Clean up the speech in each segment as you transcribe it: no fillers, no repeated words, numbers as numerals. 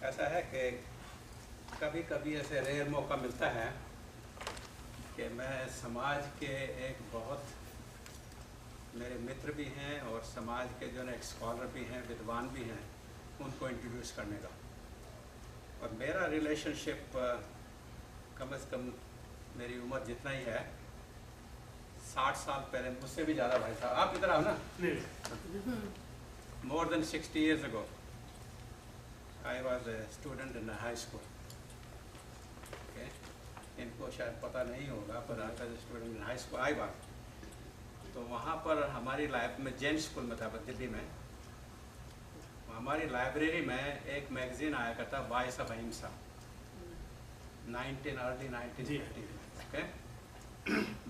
ऐसा है कि कभी कभी ऐसे रेयर मौका मिलता है कि मैं समाज के एक बहुत मेरे मित्र भी हैं और समाज के जो है एक स्कॉलर भी हैं, विद्वान भी हैं, उनको इंट्रोड्यूस करने का। और मेरा रिलेशनशिप कम से कम मेरी उम्र जितना ही है, 60 साल पहले, मुझसे भी ज़्यादा भाई साहब। आप इधर आओ ना। More than 60 years ago I was a student in a high school. Okay? इनको शायद पता नहीं होगा, पर I was a student in high school. I was. तो वहाँ पर हमारी लाइफ में जैन स्कूल में था दिल्ली में, हमारी लाइब्रेरी में एक मैगजीन आया करता, वॉइस ऑफ अहिंसा, अर्ली 1950 में। ओके,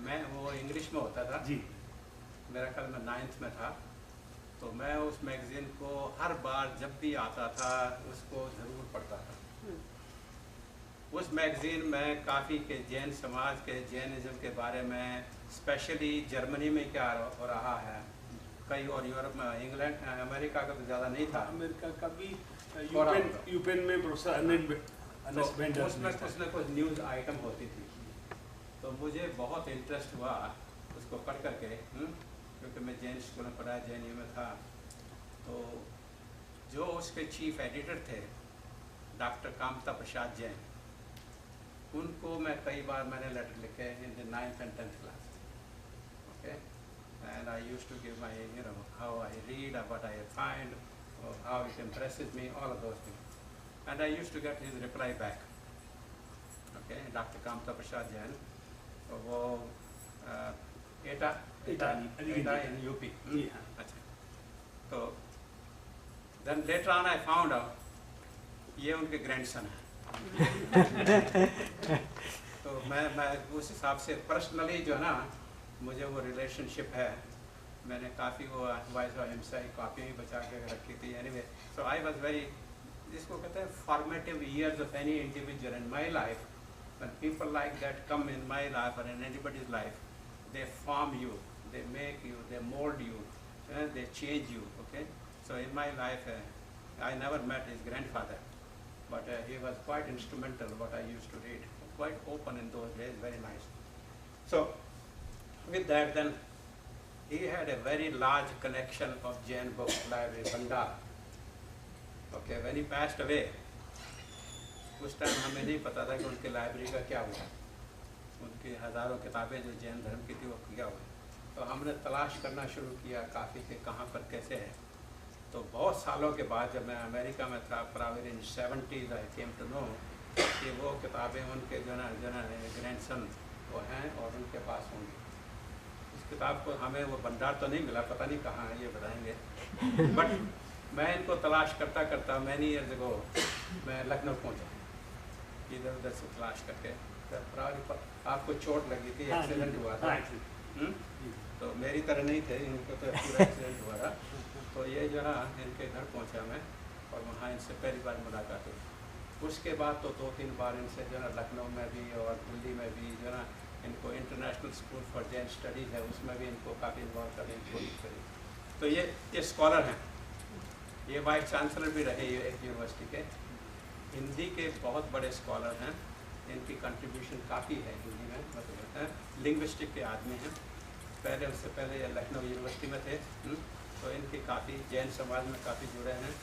मैं वो इंग्लिश में होता था जी। मेरा ख्याल में 9th में था, तो मैं उस मैगजीन को हर बार जब भी आता था उसको ज़रूर पढ़ता था। उस मैगजीन में काफ़ी के जैन समाज के, जैनिज़्म के बारे में, स्पेशली जर्मनी में क्या हो रहा है, कई और यूरोप में, इंग्लैंड, अमेरिका का तो ज़्यादा नहीं था, अमेरिका का भी यूपेन में प्रोफेसर उसमें कुछ न्यूज़ आइटम होती थी। तो मुझे बहुत इंटरेस्ट हुआ उसको पढ़ करके, क्योंकि मैं जैन स्कूल में पढ़ा, जैन में था। तो जो उसके चीफ एडिटर थे डॉक्टर कामता प्रसाद जैन, उनको मैं कई बार मैंने लेटर लिखे in the 9th and 10th class. Okay, and I used to give my how I read, what I find, how it impresses me, all of those things, and I used to get his reply back. Okay, doctor Kamta Prasad Jain, वो Etah in UP. अच्छा, तो then letter on I found out ये उनके grandson है। तो मैं उस हिसाब से पर्सनली जो है ना, मुझे वो रिलेशनशिप है। मैंने काफ़ी वो वॉइस ऑफ अहिंसा की कॉपी भी बचा के रखी थी। Anyway, so I was very, जिसको कहते हैं formative years of any individual in my life. When people like that come in my life or in anybody's life, they form you, they make you, they mold you, they change you. Okay, so in my life, I never met his grandfather, but he was quite instrumental. What I used to read, quite open in those days, very nice. So, with that, then he had a very large collection of Jain books, library, Bhandar. Okay, when he passed away, उस time हमें नहीं पता था कि उनकी library का क्या हुआ, उनकी हज़ारों किताबें जो जैन धर्म की थी वो क्या हुआ। तो हमने तलाश करना शुरू किया काफ़ी कि कहाँ पर कैसे है। तो बहुत सालों के बाद जब मैं अमेरिका में था, probably in 70s, I came to know कि वो किताबें उनके जो ना ग्रैंडसन वो हैं और उनके पास होंगी। उस किताब को हमें वो भंडार तो नहीं मिला, पता नहीं कहाँ है, ये बताएंगे। बट मैं इनको तलाश करता करता many years ago मैं लखनऊ पहुँचा, इधर उधर से तलाश करके। आपको चोट लगी थी, एक्सीडेंट हुआ था। तो मेरी तरह नहीं थे, इनको तो पूरा एक्सीडेंट हुआ था। तो ये जो ना इनके घर पहुंचा मैं, और वहाँ इनसे पहली बार मुलाकात हुई। उसके बाद तो 2-3 बार इनसे जो ना लखनऊ में भी और दिल्ली में भी जो ना, इनको international school for Jain studies है, उसमें भी इनको काफ़ी इन्वॉल्व करने की कोशिश करी। तो ये स्कॉलर हैं, ये वाइस चांसलर भी रहे एक यूनिवर्सिटी के, हिंदी के बहुत बड़े स्कॉलर हैं। इनकी कंट्रीब्यूशन काफ़ी है हिंदी में, मतलब लिंग्विस्टिक के आदमी हैं। उससे पहले ये लखनऊ यूनिवर्सिटी में थे। तो इनकी काफ़ी जैन समाज में काफ़ी जुड़े हैं।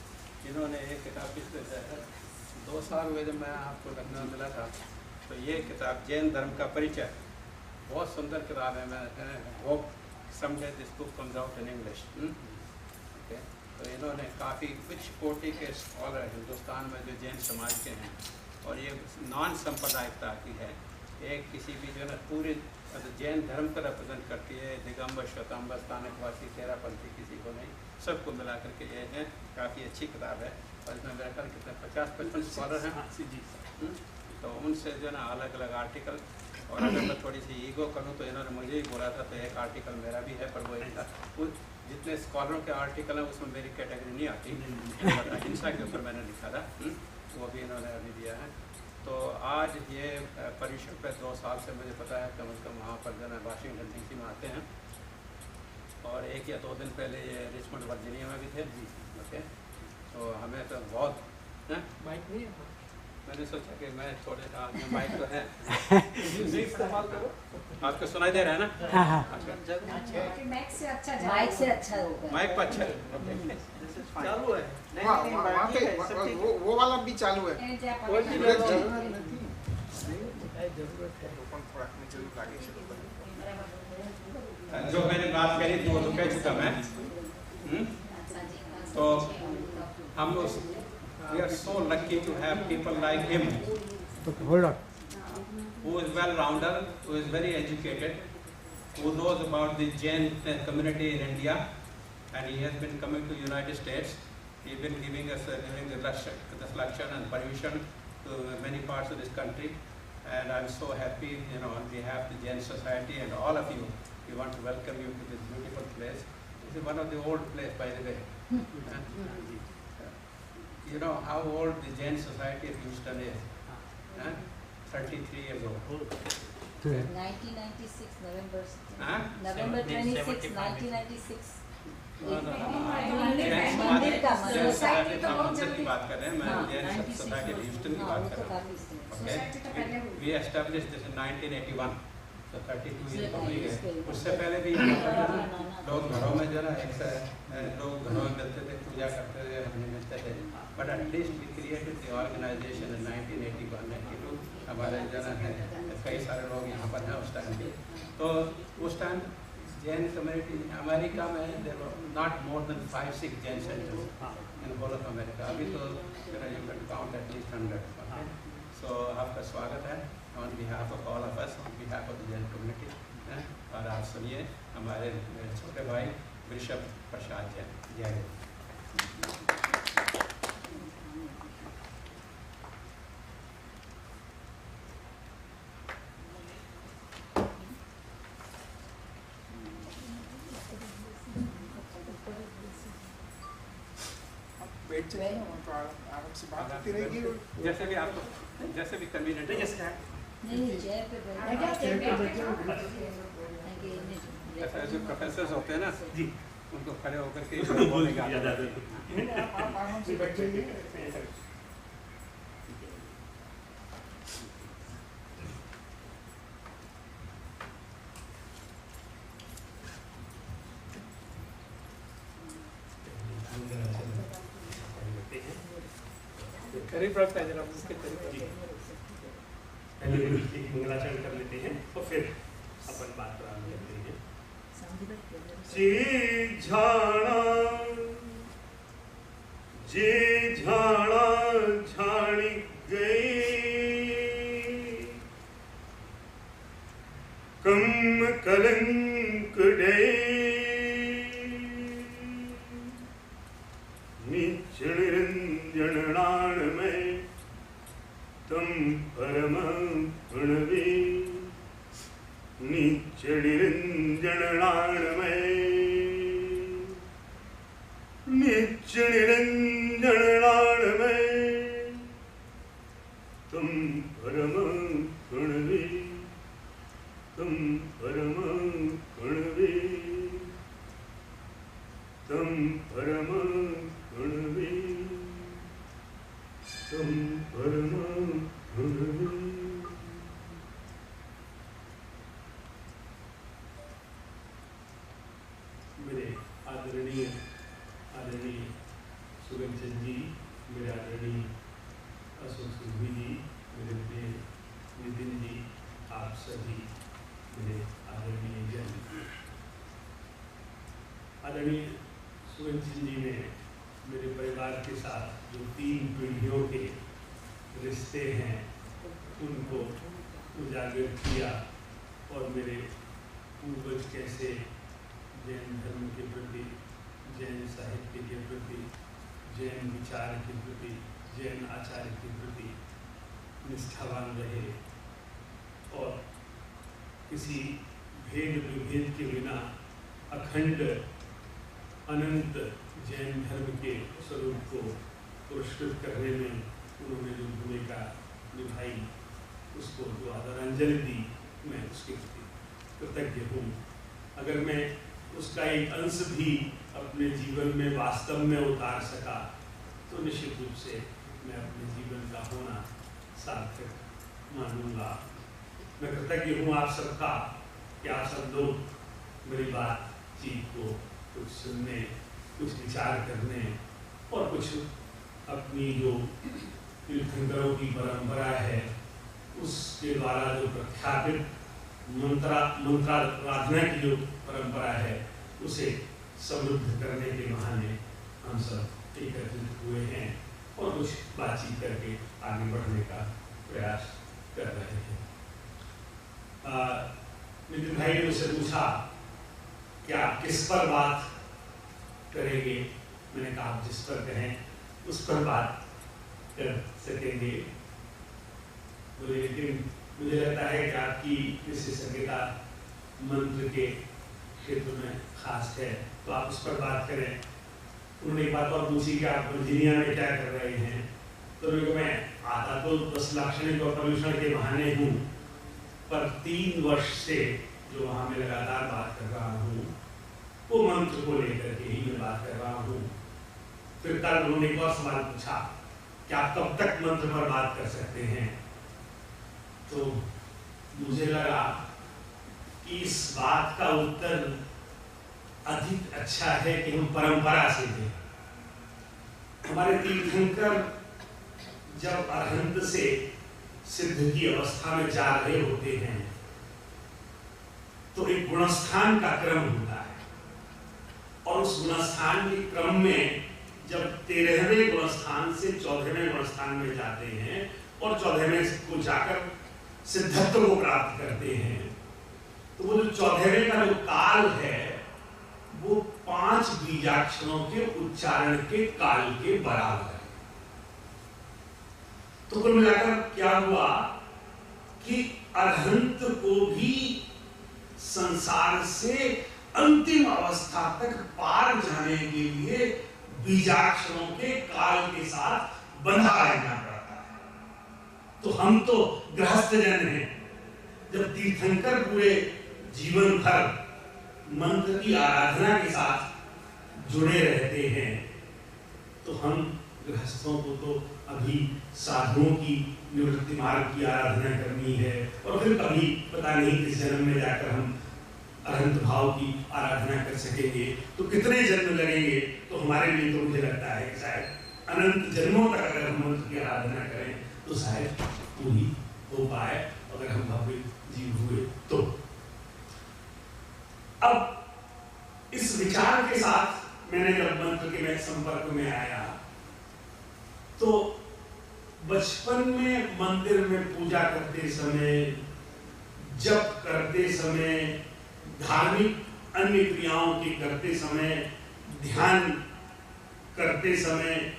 इन्होंने एक किताब पिछले 2 साल हुए जब मैं आपको लखनऊ मिला था, तो ये किताब जैन धर्म का परिचय, बहुत सुंदर किताब है। मैं होप समझे this book comes out in English. Okay, तो इन्होंने काफ़ी कुछ कोटि के स्कॉलर हिंदुस्तान में जो जैन समाज के हैं, और ये नॉन सांप्रदायिकता की है, एक किसी भी जो है ना पूरे जैन धर्म को रिप्रेजेंट करती है, दिगंबर, श्वेतांबर, स्थानकवासी, तेरापंथी, किसी को नहीं, सबको मिला करके ये है। काफ़ी अच्छी किताब है, और इसमें मेरा ख्याल कितने 50-55 स्कॉलर हैं। तो उनसे जो है ना अलग अलग आर्टिकल, और अगर मैं थोड़ी सी ईगो करूँ तो इन्होंने मुझे ही बोला था, तो एक आर्टिकल मेरा भी है, पर वो जितने स्कॉलरों के आर्टिकल हैं उसमें मेरी कैटेगरी नहीं आती। अहिंसा के ऊपर मैंने लिखा था, वो भी इन्होंने अभी दिया है। तो आज ये परिषद पे 2 साल से मुझे पता है कम से कम वहाँ पर जो है वाशिंगटन DC में आते हैं, और 1 या 2 दिन पहले ये रिचमंड वर्जीनिया में भी थे। ओके, तो हमें तो बहुत हाँ? माइक नहीं है मैंने सोचा कि मैं थोड़े माइक तो है इस्तेमाल करो आपको सुनाई दे रहा है ना? हाँ हाँ माइक से अच्छा माइक से अच्छा होगा। माइक पर अच्छा है। चालू है वहाँ पे वो वाला भी चालू है कोई भी सूरज जी। जरूरत है जो मैंने बात करी थी वो तो कह चुका मैं। तो हम लोग we are so lucky to have people like him hold on who is well-rounder, who is very educated, who knows about the Jain community in India, and he has been coming to United States. He has been giving us giving the lecture and permission to many parts of this country, and I'm so happy, you know, on behalf of the Jain Society and all of you, we want to welcome you to this beautiful place. This is one of the old place, by the way. You know how old the Jain Society of Houston is? 33 years old. 1996 November Huh? November 26, 1996। Jain मंदिर का Jain society तो बहुत मंदिर की जल्दी- बात कर रहे हैं, मैं हाँ, जैन 96 सोसाइटी ऑफ ह्यूस्टन की हाँ, बात वो कर तो रहा काफी हूँ। समय। सोसाइटी तो पहले हुई। We established this in 1981, so 32 years हो गई है। उसके- उससे पहले भी लोग घरों में जो ना लोग घरों में मिलते थे, पूजा करते थे, हमने मिलते थे। But at least we created the organization in 1981-92। हमारे जो ना है कई सारे लोग यहाँ पर हैं उस टाइम पे। तो उस टाइम जैन कम्युनिटी अमेरिका में there were not more than 5-6 Jain centres in whole of America। अभी तो you can count at least 100। So आपका स्वागत है on behalf of all of us, on behalf of the Jain community। और आप सुनिए हमारे मेरे छोटे भाई वृषभ प्रसाद जैन। जय हिंद। बैठ जाइए तो आराम से बात होती रहेगी जैसे भी आपको जैसे भी कन्वीनियंट हो। नहीं चेयर पे ऐसा जो प्रोफेसर होते हैं ना जी उनको खड़े होकर के बोलेगा। आप आराम से बैठ जाइए करीब रखता है जरा उसके करीब पहले एक मंगलाचरण कर लेते हैं और फिर अपन बात प्रारंभ करते हैं। जे झाड़ा झाड़ी गई कम कलंक डे निचण रंजन नाण में तम परम प्रणवे निचण रंजन नाण में निचण रंजन नाण में तम परम प्रणवे तम परम प्रणवे तम परम प्रणवे तम परम प्रणवे। मेरे आदरणीय सुगंचन जी, मेरे आदरणीय अशोक सिंघवी जी, मेरे प्रिय नितिन जी, आप सभी मेरे आदरणीय जन। आदरणीय सुगंचन जी ने मेरे परिवार के साथ जो 3 पीढ़ियों के रिश्ते हैं उनको उजागर किया और मेरे पूर्वज कैसे जैन धर्म के प्रति, जैन साहित्य के प्रति, जैन विचार के प्रति, जैन आचार के प्रति निष्ठावान रहे और किसी भेद विभेद के बिना अखंड अनंत जैन धर्म के स्वरूप को पुरस्कृत करने में उन्होंने जो भूमिका निभाई उसको जो आदरांजलि दी, मैं उसके प्रति कृतज्ञ हूँ। अगर मैं उसका एक अंश भी अपने जीवन में वास्तव में उतार सका तो निश्चित रूप से मैं अपने जीवन का होना सार्थक मानूंगा। मैं कृतज्ञ हूँ आप सबका कि आप सब लोग मेरी बातचीत को कुछ सुनने, कुछ विचार करने और कुछ अपनी जो तीर्थंकरों की परंपरा है उसके द्वारा जो प्रख्यापित मंत्राराधना की जो परंपरा है उसे समृद्ध करने के बहाने हम सब एकत्रित हुए हैं और कुछ बातचीत करके आगे बढ़ने का प्रयास कर रहे हैं। नितिन भाई ने मुझसे पूछा कि आप किस पर बात करेंगे। मैंने कहा आप जिस पर कहें उस पर बात कर सकेंगे। लेकिन मुझे लगता है कि आपकी विशेषज्ञता मंत्र के क्षेत्र में खास है तो आप उस पर बात करें। उन्होंने एक बात और पूछी कि आप वर्जीनिया में क्या कर रहे हैं। तो मैं आता तो 10 लाक्षणिक और पर्यूषण के बहाने हूँ, पर 3 वर्ष से जो वहाँ मैं लगातार बात कर रहा हूँ वो मंत्र को लेकर के ही मैं बात कर रहा हूँ। फिर कल उन्होंने एक और सवाल पूछा कि आप कब तक मंत्र पर बात कर सकते हैं। तो मुझे लगा कि इस बात का उत्तर अधिक अच्छा है कि हम परंपरा से दें। हमारे तीर्थंकर जब अरहंत से सिद्ध की अवस्था में जा रहे होते हैं तो एक गुणस्थान का क्रम होता है और उस गुणस्थान के क्रम में जब 13वें गुणस्थान से 14वें गुणस्थान में जाते हैं और 14वें को जाकर सिद्धत्व को प्राप्त करते हैं तो वो जो 14वें का जो काल है वो 5 बीजाक्षरों के उच्चारण के काल के बराबर है। तो कुल मिलाकर क्या हुआ कि अरहंत को भी संसार से अंतिम अवस्था तक पार जाने के लिए बीजाक्षरों के काल के साथ बंधा रहना पड़ता है। तो हम तो गृहस्थ जन हैं। जब तीर्थंकर पूरे जीवन भर मंत्र की आराधना के साथ जुड़े रहते हैं तो हम गृहस्थों को तो अभी साधुओं की निवृत्ति मार्ग की आराधना करनी है और फिर कभी पता नहीं किस जन्म में जाकर हम अनंत भाव की आराधना कर सकेंगे। तो कितने जन्म लगेंगे तो हमारे लिए तो मुझे लगता है कि शायद अनंत जन्मों तक अगर हम मंत्र की आराधना करें तो शायद पूरी हो पाए अगर हम भव्य जीव हुए तो। अब इस विचार के साथ मैंने जब मंत्र के में संपर्क में आया तो बचपन में मंदिर में पूजा करते समय, जप करते समय, धार्मिक अन्य क्रियाओं की करते समय, ध्यान करते समय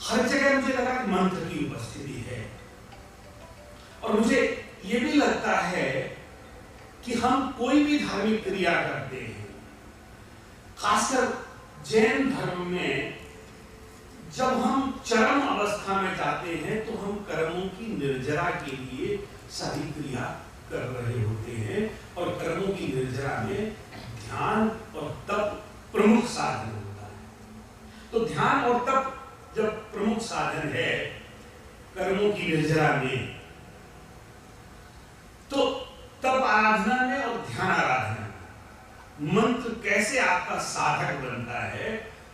हर जगह मुझे लगा कि मंत्र की उपस्थिति है। और मुझे ये भी लगता है कि हम कोई भी धार्मिक क्रिया करते हैं, खासकर जैन धर्म में जब हम चरम अवस्था में जाते हैं तो हम कर्मों की निर्जरा के लिए सारी क्रिया कर रहे होते हैं और कर्मों की निर्जरा में ध्यान और तप प्रमुख साधन होता है। तो ध्यान और तप जब प्रमुख साधन है कर्मों की निर्जरा में तो तप आराधना में और ध्यान आराधना में मंत्र कैसे आपका साधक बनता है।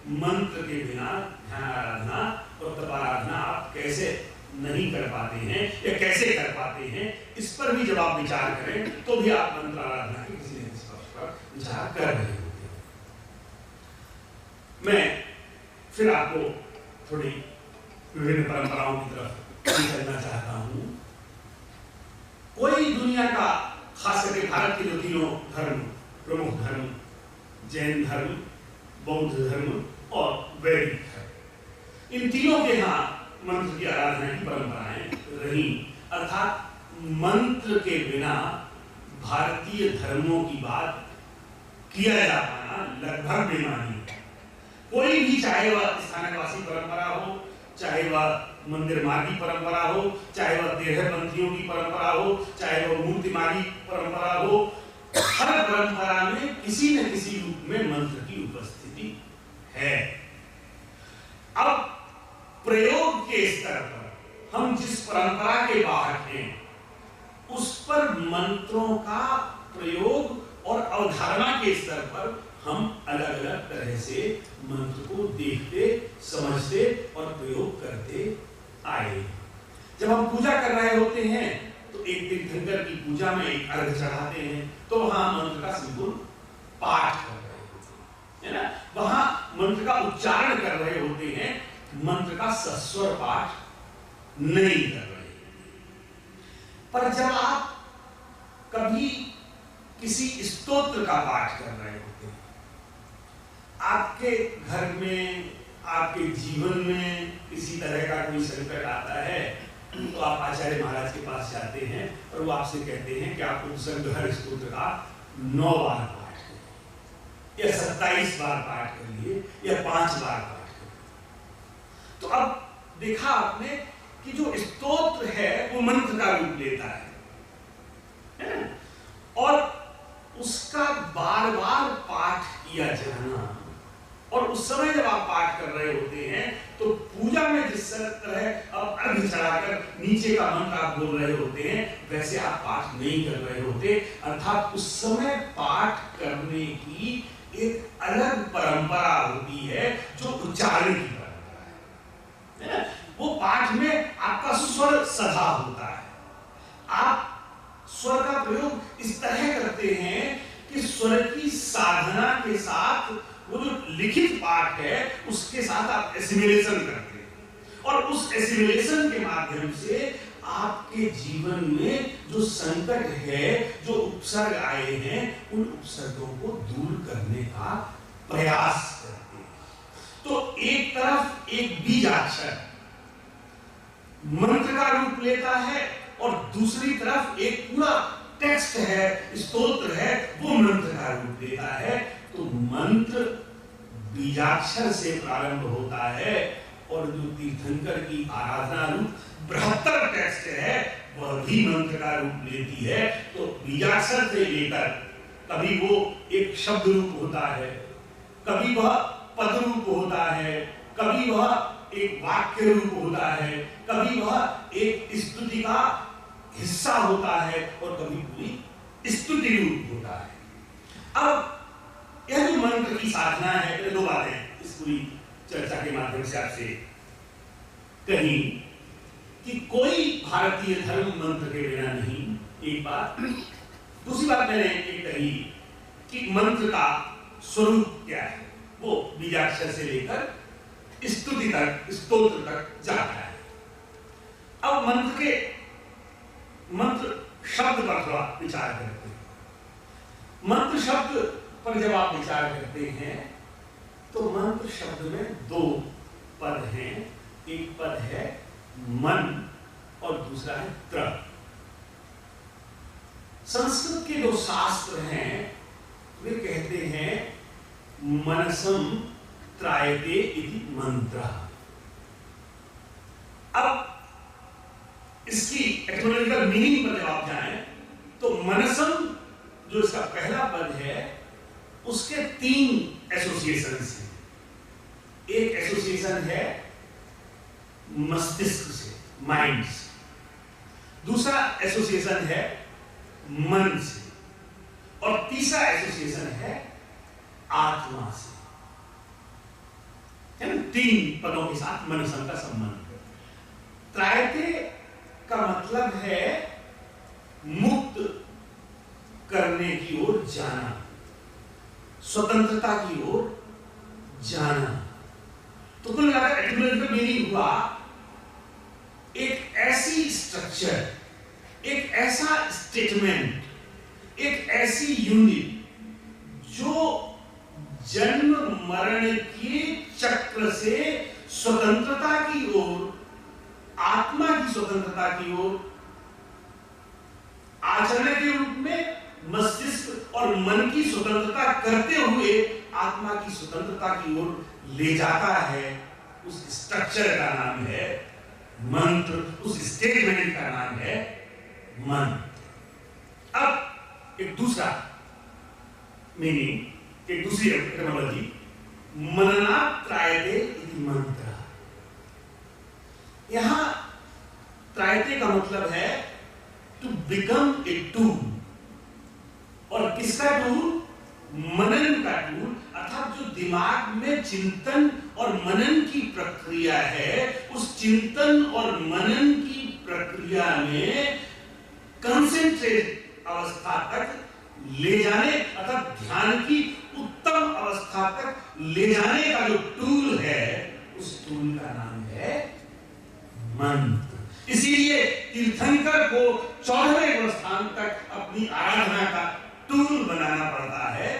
मंत्र के बिना ध्यान आराधना और तप आराधना आप कैसे नहीं कर पाते हैं या कैसे कर पाते हैं, इस पर भी जब आप विचार करें तो भी आप मंत्र आराधना के किसी न किसी पक्ष पर विचार कर रहे होते हैं। मैं फिर आपको थोड़ी विभिन्न परंपराओं की तरफ चलना चाहता हूं। कोई दुनिया का खास करके भारत के जो तीनों धर्म, प्रमुख धर्म, जैन धर्म, बौद्ध धर्म और वैदिक धर्म, इन तीनों के यहाँ मंत्र की आराधना की परंपराएं रही। अर्थात मंत्र के बिना भारतीय धर्मों की बात किया जा पाना लगभग बेमानी है। कोई भी, चाहे वह स्थानकवासी परंपरा हो, चाहे वह मंदिर मार्गी परंपरा हो, चाहे वह देहपंथियों की परंपरा हो, चाहे वह मूर्ति मार्गी परंपरा हो, हर परंपरा में किसी न किसी रूप में मंत्र की उपस्थिति है। अब प्रयोग के स्तर पर, हम जिस परंपरा के वाहक हैं, उस पर मंत्रों का प्रयोग और अवधारणा के स्तर पर हम अलग अलग तरह से मंत्र को देखते, समझते और प्रयोग करते आए। जब हम पूजा कर रहे होते हैं तो एक तीर्थंकर की पूजा में एक अर्घ चढ़ाते हैं, तो वहां मंत्र का सिंपल पाठ कर रहे होते हैं, है ना, वहां मंत्र का उच्चारण कर रहे होते हैं, मंत्र का सस्वर पाठ नहीं कर रहे। पर जब आप कभी किसी स्तोत्र का पाठ कर रहे होते हैं, आपके घर में, आपके जीवन में किसी तरह का कोई संकट आता है, तो आप आचार्य महाराज के पास जाते हैं और वो आपसे कहते हैं कि आप उपसर्ग स्तोत्र का 9 बार पाठ करिए, या 27 बार पाठ करिए, या 5 बार पाठ करिए। तो अब देखा आपने कि जो स्तोत्र है वो मंत्र का रूप लेता है, और उसका बार बार पाठ किया जाना, और उस समय जब आप पाठ कर रहे होते हैं तो पूजा में जिस तरह आप अर्घ चढ़ाकर नीचे का मंत्र आप बोल रहे होते हैं, वैसे आप पाठ नहीं कर रहे होते। अर्थात उस समय पाठ करने की एक अलग परंपरा होती है जो उच्चारण की परंपरा है। वो पाठ में आपका स्वर सधा होता है, आप स्वर का प्रयोग इस तरह करते हैं कि स्वर की साधना के साथ वो जो लिखित पाठ है उसके साथ आप एसिमिलेशन करते हैं, और उस एसिमिलेशन के माध्यम से आपके जीवन में जो संकट है, जो उपसर्ग आए हैं, उन उपसर्गों को दूर करने का प्रयास करते हैं। तो एक तरफ एक बीजाक्षर मंत्र का रूप लेता है, और दूसरी तरफ एक पूरा टेक्स्ट है, स्तोत्र है, वो मंत्र का रूप लेता है। तो मंत्र बीजाक्षर से प्रारंभ होता है, और जो तीर्थंकर की आराधना रूप बृहत्तर टेक्स्ट है वह भी मंत्र का रूप लेती है। तो बीजाक्षर से लेकर कभी वो एक शब्द रूप होता है, कभी वह पद रूप होता है, कभी वह एक वाक्य रूप होता है, कभी वह एक स्तुति का हिस्सा होता है, और कभी पूरी स्तुति रूप होता है। अब यह जो मंत्र की साधना है, 2 बातें इस पूरी चर्चा के माध्यम से आपसे कही कि कोई भारतीय धर्म मंत्र के बिना नहीं, एक बात। दूसरी बात मैंने एक कही कि मंत्र का स्वरूप क्या है, वो बीजाक्षर से लेकर स्तुति तक, स्तोत्र तक जाता है। अब मंत्र शब्द पर थोड़ा विचार करते हैं। मंत्र शब्द पर जब आप विचार करते हैं तो मंत्र शब्द में 2 पद हैं, एक पद है मन और दूसरा है त्र। संस्कृत के जो शास्त्र हैं वे कहते हैं मनसम त्रायते इति मंत्र। अब इसकी एटिमोलॉजिकल मीनिंग पर जब आप जाएं तो मनसम जो इसका पहला पद है उसके 3 एसोसिएशन हैं। एक एसोसिएशन है मस्तिष्क से, माइंड से, दूसरा एसोसिएशन है मन से, और तीसरा एसोसिएशन है आत्मा से। 3 पदों के साथ मनसम का संबंध है। त्रायते का मतलब है मुक्त करने की ओर जाना, स्वतंत्रता की ओर जाना। तो कुल मिलाकर एटिमोलॉजिकल मीनिंग हुआ एक ऐसी स्ट्रक्चर, एक ऐसा स्टेटमेंट, एक ऐसी यूनिट जो जन्म मरण के चक्र से स्वतंत्रता की ओर, आत्मा की स्वतंत्रता की ओर, आचरण के रूप में मस्तिष्क और मन की स्वतंत्रता करते हुए आत्मा की स्वतंत्रता की ओर ले जाता है। उस स्ट्रक्चर का नाम है मंत्र, उस स्टेटमेंट का नाम है मन। अब एक दूसरा मीनिंग, एक दूसरी एटिमोलॉजी, मननात् त्रायते इति मंत्र। यहां त्रायते का मतलब है टू बिकम ए टूल, और किसका टूल? मनन का टूल, अर्थात जो दिमाग में चिंतन और मनन की प्रक्रिया है, उस चिंतन और मनन की प्रक्रिया में कंसेंट्रेट अवस्था तक ले जाने, अर्थात ध्यान की उत्तम अवस्था तक ले जाने का जो टूल है, उस टूल का नाम है मंत्र। इसीलिए तीर्थंकर को 14वें स्थान तक अपनी आराधना का टूल बनाना पड़ता है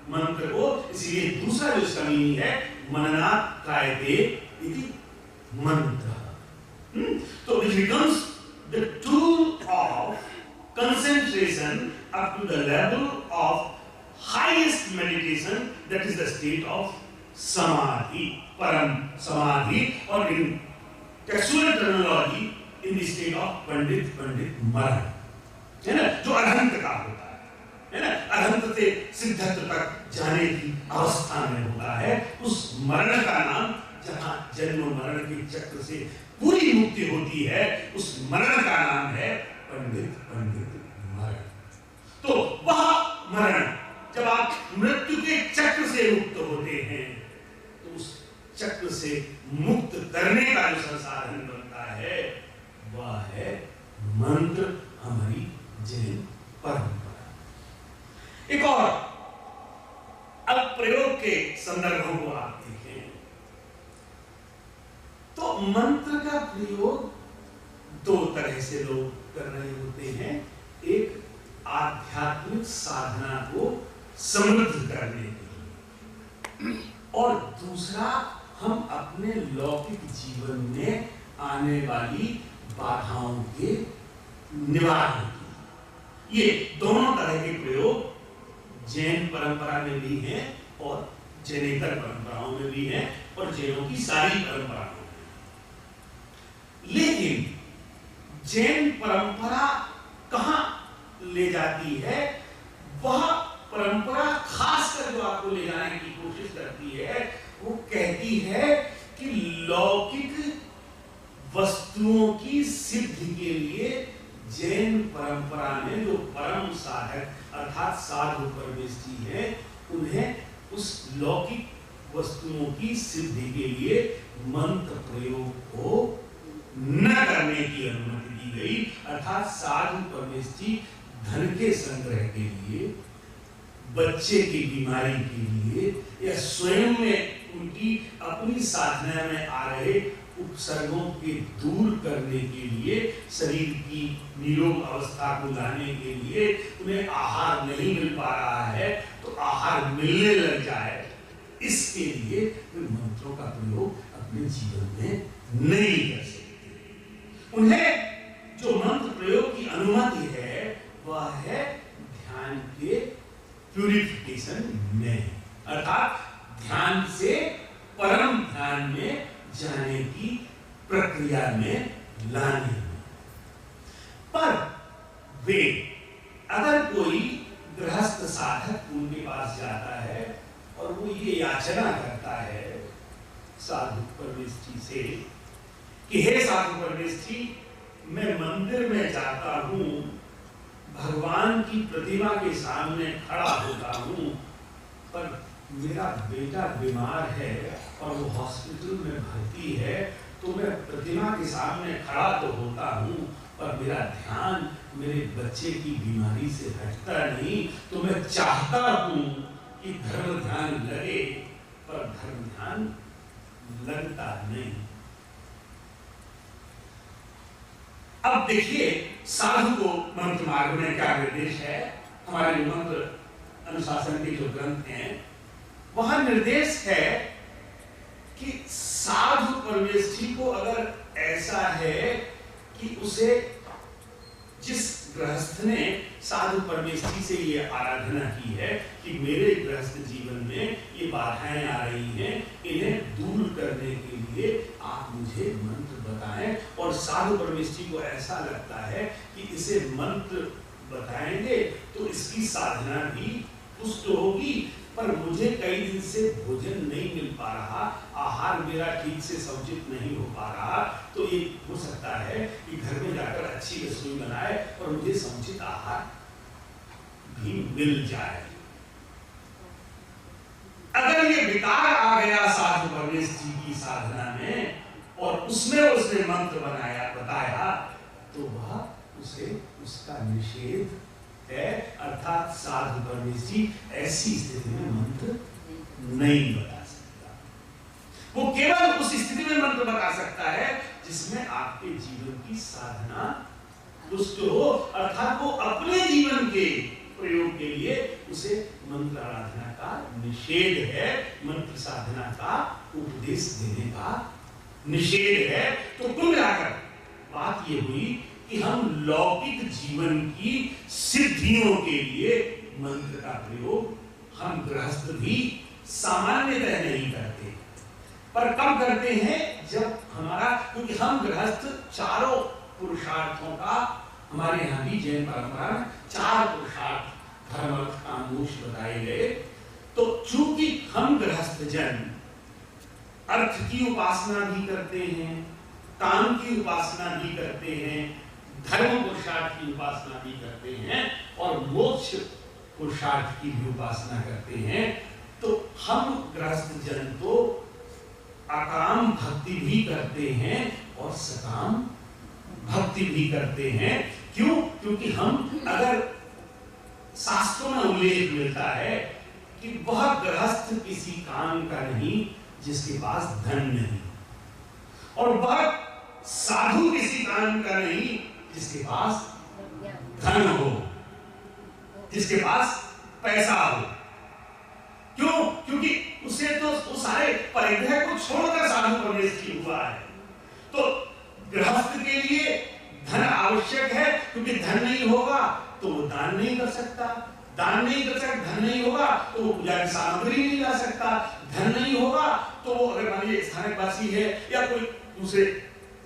मंत्र को। इसीलिए दूसरा जो इसका मीनिंग है, मननात् त्रायते इति मंत्र। तो it becomes the tool of concentration up to the level of highest meditation, that is the state of samadhi, param samadhi, or in textual terminology, in the state of pandit maran, है ना, जो अरहंत का होता है ना, अरहंत से सिद्धत्व तक जाने की अवस्था में होता है। उस मरण का नाम, जहां जन्म मरण के चक्र से पूरी मुक्ति होती है, उस मरण का नाम है पंडित मरण। तो वह मरण, जब आप मृत्यु के चक्र से मुक्त होते हैं, तो उस चक्र से मुक्त करने का जो संसाधन बनता है, वह है मंत्र, हमारी जैन परंपरा। एक और अब प्रयोग के संदर्भों को आप देखें तो मंत्र का प्रयोग दो तरह से लोग कर रहे होते हैं। एक आध्यात्मिक साधना को समृद्ध करने के लिए, और दूसरा हम अपने लौकिक जीवन में आने वाली बाधाओं के निवारण के लिए। ये दोनों तरह के प्रयोग जैन परंपरा में भी हैं और जैनेतर परंपराओं में भी हैं, और जैनों की सारी परंपराओं में। लेकिन जैन परंपरा कहां ले जाती है? वह परंपरा खासकर जो आपको ले जाने की कोशिश करती है, वो कहती है कि लौकिक वस्तुओं की सिद्धि के लिए जैन परंपरा में जो परम साधक अर्थात साधु परमेष्ठी है, उन्हें उस लौकिक वस्तुओं की सिद्धि के लिए मंत्र प्रयोग को न करने की अनुमति दी गई। अर्थात साधु परमेष्ठी धन के संग्रह के लिए, बच्चे की बीमारी के लिए, या स्वयं में उनकी अपनी साधना में आ रहे उपसर्गों के दूर करने के लिए, शरीर की निरोग अवस्था को लाने के लिए उन्हें आहार नहीं मिल पा रहा है, तो आहार मिलने लग जाए, इसके लिए वे मंत्रों का प्रयोग अपने जीवन में नहीं कर सकते। उन्हें जो मंत्र प्रयोग की अनुमति है, वह है ध्यान के प्यूरिफिकेशन में, अर्थात ध्यान से परम ध्यान में जाने की प्रक्रिया में लाने में। पर वे, अगर कोई गृहस्थ साधक उनके पास जाता है और वो ये याचना करता है साधु परमेष्ठी से कि हे साधु परमेष्ठी, मैं मंदिर में जाता हूँ, भगवान की प्रतिमा के सामने खड़ा होता हूँ, पर मेरा बेटा बीमार है और वो हॉस्पिटल में भर्ती है, तो मैं प्रतिमा के सामने खड़ा तो होता हूँ, पर मेरा ध्यान मेरे बच्चे की बीमारी से हटता नहीं। तो मैं चाहता हूँ कि धर्म ध्यान लगे, पर धर्म ध्यान लगता नहीं। अब देखिए साधु को मंत्र मार्ग में क्या निर्देश है। हमारे जो मंत्र अनुशासन के जो ग्रंथ हैं, वहां निर्देश है कि साधु परमेष्ठी को अगर ऐसा है कि उसे, जिस गृहस्थ ने साधु परमेष्ठी से ये आराधना की है कि मेरे गृहस्थ जीवन में ये बाधाएं आ रही हैं, इन्हें दूर करने के लिए आप मुझे मंत्र बताएं, और साधु परमेष्ठी को ऐसा लगता है कि इसे मंत्र बताएंगे तो इसकी साधना भी पुष्ट होगी, पर मुझे कई दिन से भोजन नहीं मिल पा रहा, आहार मेरा ठीक से समुचित नहीं हो पा रहा, तो ये हो सकता है कि घर में जाकर अच्छी रसोई बनाए और मुझे समुचित आहार भी मिल जाए। अगर ये विकार आ गया साधु परमेश जी की साधना में और उसमें उसने मंत्र बताया तो वह उसे उसका निषेध है, अर्थात साधु परमेश जी ऐसी स्थिति में मंत्र नहीं बता सकता। वो केवल उस स्थिति में मंत्र बता सकता है जिसमें आपके जीवन की साधना दुष्ट हो, अर्थात वो अपने जीवन के प्रयोग के लिए उसे मंत्र आराधना का निषेध है, मंत्र साधना का उपदेश देने का निषेध है। तो कुल मिलाकर बात ये हुई कि हम लौकिक जीवन की सिद्धियों के लिए मंत्र का प्रयोग हम गृहस्थ भी सामान्यतः नहीं करते, पर कब करते हैं जब हमारा, क्योंकि हम गृहस्थ चारों पुरुषार्थों का, हमारे यहाँ भी जैन परंपरा में 4 पुरुषार्थ धर्म अर्थ काम मोक्ष बताए गए। तो चूंकि हम गृहस्थ जन अर्थ की उपासना भी करते हैं, काम की उपासना भी करते हैं, धर्म पुरुषार्थ की उपासना भी करते हैं और मोक्ष पुरुषार्थ की भी उपासना करते हैं, तो हम गृहस्थ जन तो अकाम भक्ति भी करते हैं और सकाम भक्ति भी करते हैं। क्यों? क्योंकि हम, अगर शास्त्रों में उल्लेख मिलता है कि वह गृहस्थ किसी काम का नहीं जिसके पास धन नहीं, और वह साधु किसी काम का नहीं जिसके पास धन हो, जिसके पास पैसा हो। क्यों? क्योंकि उसे तो उस सारे परिग्रह को छोड़कर साधु प्रवेश की हुआ है। तो गृहस्थ के लिए धन आवश्यक है, क्योंकि धन नहीं होगा तो वो दान नहीं कर सकता, दान नहीं कर सकता, धन नहीं होगा तो वो पूजा की सामग्री नहीं ला सकता, धन नहीं होगा तो वो, अगर मान लीजिए स्थानिक वासी है या कोई दूसरे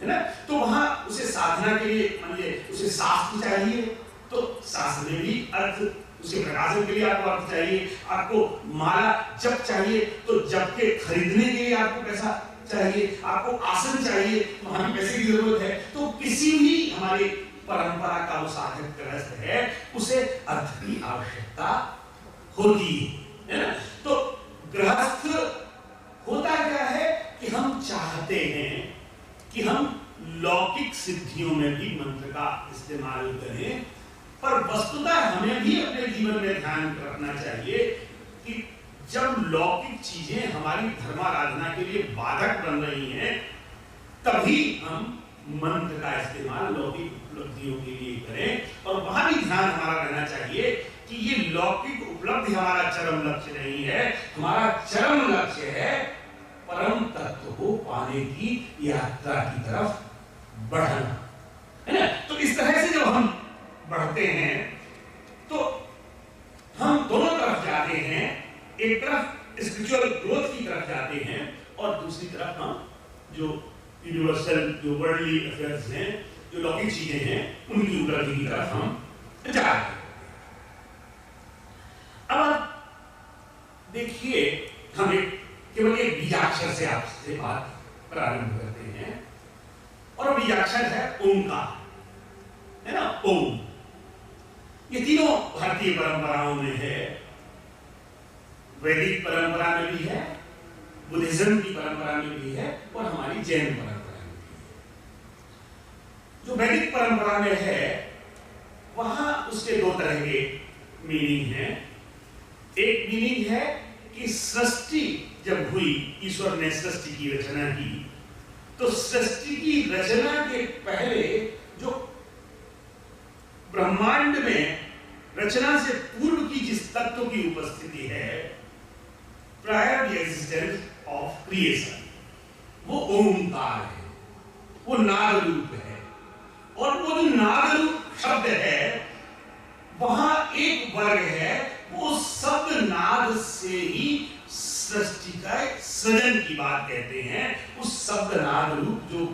है ना, तो वहां उसे साधना के लिए मान लीजिए उसे शास्त्र चाहिए, तो शास्त्र में भी अर्थ, उसके प्रकाशन के लिए आपको अर्थ चाहिए, आपको माला जप चाहिए तो जप के खरीदने के लिए आपको पैसा चाहिए, आपको आसन चाहिए, वहां पैसे की जरूरत है। तो किसी भी हमारी परंपरा का वो साधक गृहस्थ है उसे अर्थ की आवश्यकता होती है ना। तो गृहस्थ होता क्या है कि हम चाहते हैं कि हम लौकिक सिद्धियों में भी मंत्र का इस्तेमाल करें, पर वस्तुतः हमें भी अपने जीवन में ध्यान रखना चाहिए कि जब लौकिक चीजें हमारी धर्माराधना के लिए बाधक बन रही हैं, तभी हम मंत्र का इस्तेमाल लौकिक उपलब्धियों के लिए करें। और वहां भी ध्यान हमारा रहना चाहिए कि ये लौकिक उपलब्धि हमारा चरम लक्ष्य नहीं है, हमारा चरम लक्ष्य है परम तत्व को पाने की यात्रा की तरफ बढ़ना, है ना। तो इस तरह से जब हम बढ़ते हैं तो हम दोनों तरफ जाते हैं, एक तरफ स्पिरिचुअल ग्रोथ की तरफ जाते हैं और दूसरी तरफ हम जो यूनिवर्सल, जो वर्ल्डली अफेयर्स हैं, जो लौकिक चीजें हैं, उनकी उपलब्धि की तरफ हम जा रहे हैं। अब आप देखिए, हम केवल एक बीजाक्षर से आपसे बात प्रारंभ करते हैं और बीजाक्षर है ओंकार, है ना, ओम। ये तीनों भारतीय परंपराओं में है, वैदिक परंपरा में भी है, बुद्धिज्म की परंपरा में भी है और हमारी जैन परंपरा में भी है। जो वैदिक परंपरा में है वहां उसके 2 तरह के मीनिंग हैं। एक मीनिंग है कि सृष्टि जब हुई, ईश्वर ने सृष्टि की रचना की, तो सृष्टि की रचना के पहले जो ब्रह्मांड में रचना से पूर्व की जिस तत्व की उपस्थिति है, prior the existence of creation, वो ओंकार है, वो नाद रूप है। और वो जो नाद रूप शब्द है, वहां एक वर्ग है, वो शब्द नाद से ही सृष्टि का सृजन की बात कहते हैं। उस शब्द नाद रूप जो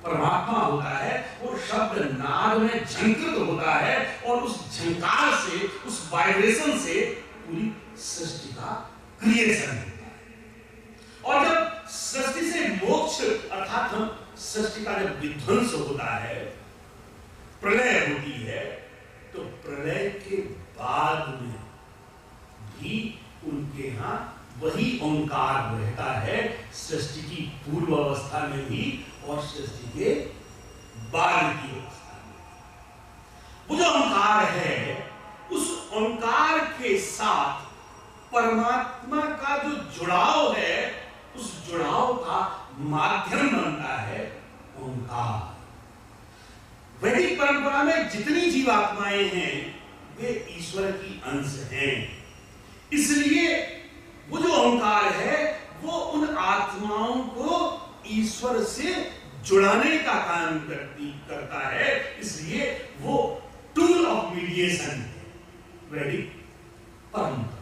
परमात्मा होता है, वो शब्द नाद में झंकृत होता है और उस झंकार से, उस वाइब्रेशन से पूरी सृष्टि का क्रिएशन होता है। और जब सृष्टि से मोक्ष अर्थात हम सृष्टि का जब विध्वंस होता है, प्रलय होती है, तो प्रलय के बाद में भी उनके यहाँ वही ओंकार रहता है, सृष्टि की पूर्व अवस्था में भी और सृष्टि के बाद की अवस्था में। वो जो ओंकार है, उस ओंकार के साथ परमात्मा का जो जुड़ाव है, उस जुड़ाव का माध्यम बनता है ओंकार। वैदिक परंपरा में जितनी जीवात्माएं हैं वे ईश्वर की अंश हैं, इसलिए वो जो ओंकार है वो उन आत्माओं को ईश्वर से जुड़ाने का काम करता है, इसलिए वो टूल ऑफ मीडिएशन वैदिक परंपरा।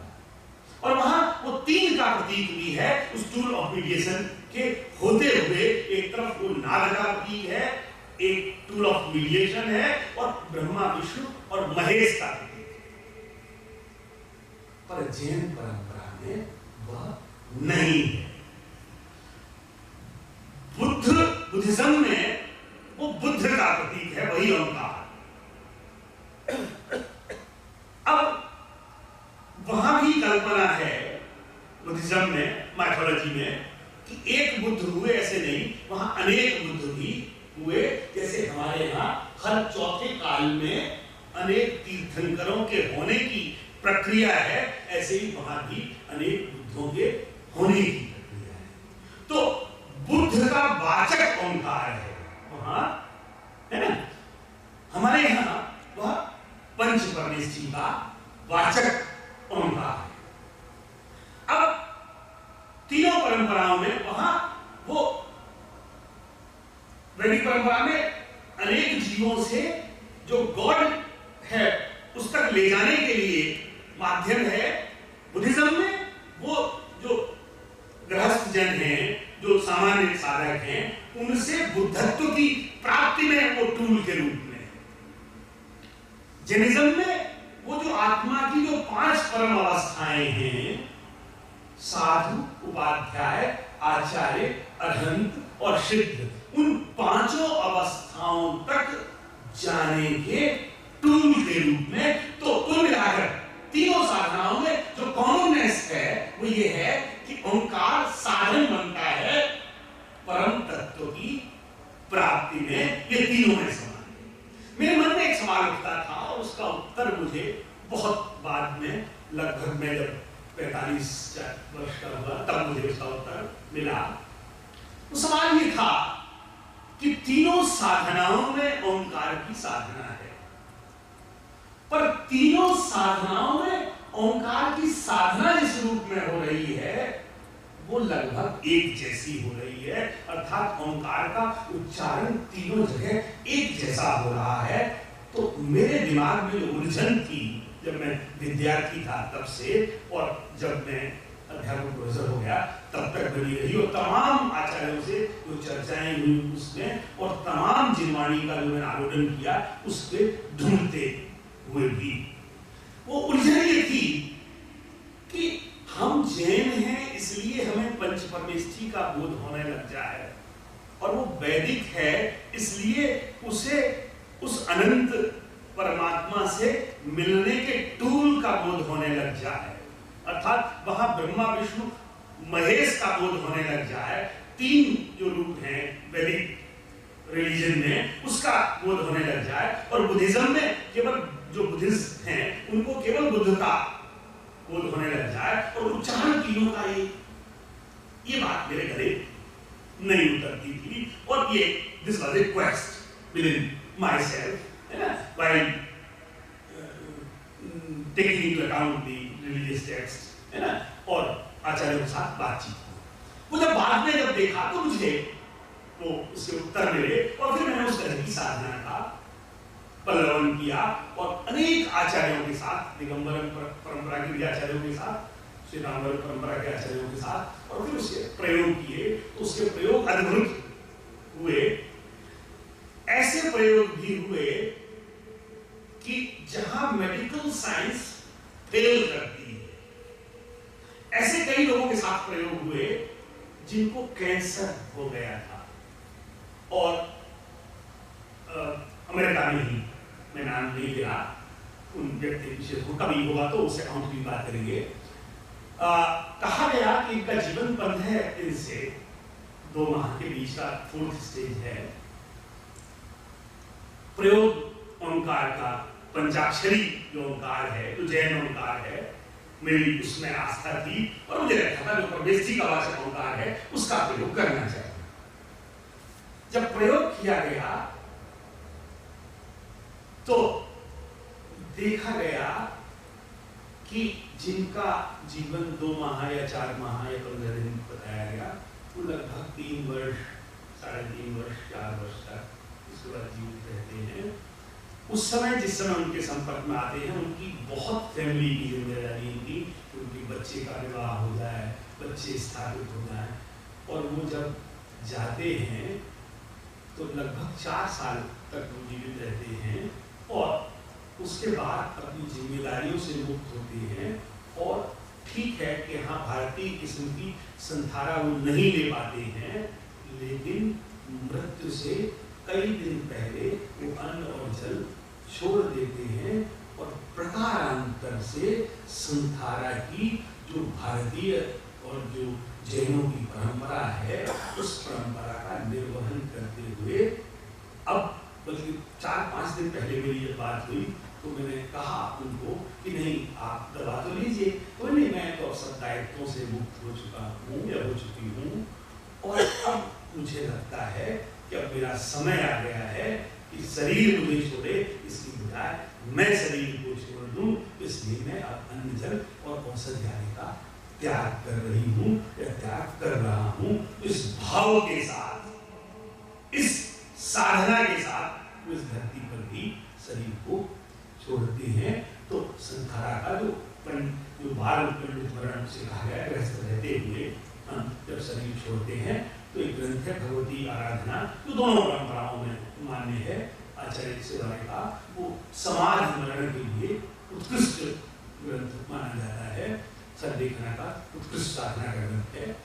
और वहां वो तीन का प्रतीक भी है उस टूल ऑफ मीडिएशन के होते हुए, एक तरफ वो नाद का प्रतीक है, एक टूल ऑफ मीडिएशन है, और ब्रह्मा विष्णु और महेश का प्रतीक है। पर जैन परंपरा में वह नहीं है। बुद्धिज्म में वो बुद्ध का प्रतीक है, वही ओंकार। अब वहां भी कल्पना है बुद्धिज्म में, माइथोलॉजी में, कि एक बुद्ध हुए, ऐसे नहीं, वहां अनेक बुद्ध भी हुए। जैसे हमारे यहाँ हर चौथे काल में अनेक तीर्थंकरों के होने की प्रक्रिया है, ऐसे ही वहां भी अनेक बुद्धों के होने की प्रक्रिया है। तो बुद्ध का वाचक ओंकार है वहां, है ना। हमारे यहाँ वह पंच परमेष्ठी का वाचक ओंकार है। अब तीनों परंपराओं में वहां वो वैदिक परंपरा में अनेक जीवों से जो गॉड है उस तक ले जाने के लिए माध्यम है। बुद्धिज्म में वो जो गृहस्थ जन हैं, जो सामान्य साधक हैं, उनसे बुद्धत्व की प्राप्ति में वो टूल के रूप में है। जैनिज्म में वो जो आत्मा की जो 5 परम अवस्थाएं हैं, साधु, उपाध्याय, आचार्य, अरहंत और सिद्ध, उन 5 अवस्थाओं तक जाने के टूल के रूप में, तो कुल मिलाकर तीनों साधनाओं में जो कॉमननेस है वो ये है कि ओंकार साधन बनता है परम तत्व की प्राप्ति में। ये तीनों में समान है। मेरे मन में एक सवाल उठता था और उसका उत्तर मुझे बहुत बाद में, लगभग मैं जब 45 वर्ष का हुआ तब मुझे उसका उत्तर मिला। वो सवाल ये था कि तीनों साधनाओं में ओंकार की साधना है, पर तीनों साधनाओं में ओंकार की साधना जिस रूप में हो रही है वो लगभग एक जैसी हो रही है, अर्थात ओंकार का उच्चारण तीनों जगह एक जैसा हो रहा है। तो मेरे दिमाग में जो उलझन थी जब मैं विद्यार्थी था तब से, और जब मैं अध्यापक प्रोफेसर हो गया तब तक बनी रही, और तमाम आचार्यों से जो चर्चाएं हुई उसमें, और तमाम जिनवाणी का जो मैंने आवेदन किया उस पर ढूंढते हुए भी वो उलझन ये थी कि हम जैन हैं इसलिए हमें पंच परमेष्ठी का बोध होने लग जाए, और वो वैदिक है इसलिए उसे उस अनंत परमात्मा से मिलने के टूल का बोध होने लग जाए, अर्थात वहां ब्रह्मा विष्णु महेश का बोध होने लग जाए। 3 जो रूप हैं वैदिक रिलीजन में उसका बोध होने लग जाए, और बुद्धिज्म में केवल जो बुद्धिस्ट हैं उनको केवल बुद्ध का बोध होने लग जाए, और उच्चारण तीनों का ये बात मेरे घरे नहीं उतरती थी। और ये this was a quest with in my self, है ना, while taking into account the religious text, है ना, और आचार्यों के साथ बातचीत। वो जब बाद में जब देखा तो मुझे वो उसके उत्तर मिले, और फिर मैंने उस तरह की साधना का पल्लवन किया, और अनेक आचार्यों के साथ, दिगंबर परंपरा के आचार्यों के साथ, श्रीरामवर परंपरा के आचार्यों के साथ, और फिर उसके प्रयोग किए। तो उसके प्रयोग अद्भुत हुए। ऐसे प्रयोग भी हुए कि जहां मेडिकल साइंस फेल करती है, ऐसे कई लोगों के साथ प्रयोग हुए जिनको कैंसर हो गया था, और अमेरिका में ही, मैं नाम नहीं ले रहा उन व्यक्ति विशेष को, कभी होगा तो उससे काउंट की बात करेंगे। कहा गया कि इनका जीवन 15 दिन से 2 माह के बीच का 4th स्टेज है। प्रयोग ओंकार का, पंचाक्षरी जो ओंकार है, जो जैन ओंकार है, मेरी उसमें आस्था थी और मुझे लगता था जो परमेष्ठी का वाचक ओंकार है उसका प्रयोग करना चाहिए। जब प्रयोग किया गया तो देखा गया कि जिनका जीवन 2 माह या 4 माह या 15 दिन बताया गया, वो लगभग 3 वर्ष, 3.5 वर्ष, 4 वर्ष तक इसके बाद जीवित रहते हैं। उस समय जिस समय उनके संपर्क में आते हैं, उनकी बहुत फैमिली की जिम्मेदारी थी कि उनके बच्चे का विवाह हो जाए, बच्चे स्थापित हो जाए, और वो जब जाते हैं तो लगभग 4 साल तक वो जीवित रहते हैं और उसके बाद अपनी जिम्मेदारियों से मुक्त होते हैं। और ठीक है कि हाँ, भारतीय किस्म की संथारा वो नहीं ले पाते हैं, लेकिन मृत्यु से कई दिन पहले वो अन्न और जल छोड़ देते हैं और प्रकारांतर से संथारा की जो भारतीय और जो जैनों की परंपरा है, उस परंपरा का निर्वहन करते हुए, अब बल्कि 4-5 दिन पहले मेरी ये बात हुई तो मैंने कहा उनको कि नहीं, आप दवा तो लीजिए। तो नहीं, मैं तो सब दायित्वों से मुक्त हो चुका हूँ या हो चुकी हूँ, और अब मुझे लगता है कि अब मेरा समय आ गया है कि शरीर मुझे छोड़े, इसकी बजाय मैं शरीर को छोड़ दूं, इसलिए मैं अब अन्न जल और औषधि आदि का त्याग कर रही हूँ या त्याग कर रहा हूँ। इस भाव के साथ, इस साधना के साथ इस धरती पर भी शरीर को छोड़ते हैं। तो संथारा का जो बाल पंडित वर्ण से कहा गया, गृहस्थ रहते हुए हम जब शरीर छोड़ते हैं तो एक ग्रंथ है भगवती आराधना, जो दोनों परंपराओं में मान्य है। आचार्य सेवारे का वो समाधि मरण के लिए उत्कृष्ट ग्रंथ माना जाता है, संलेखना का उत्कृष्ट साधना का ग्रंथ है।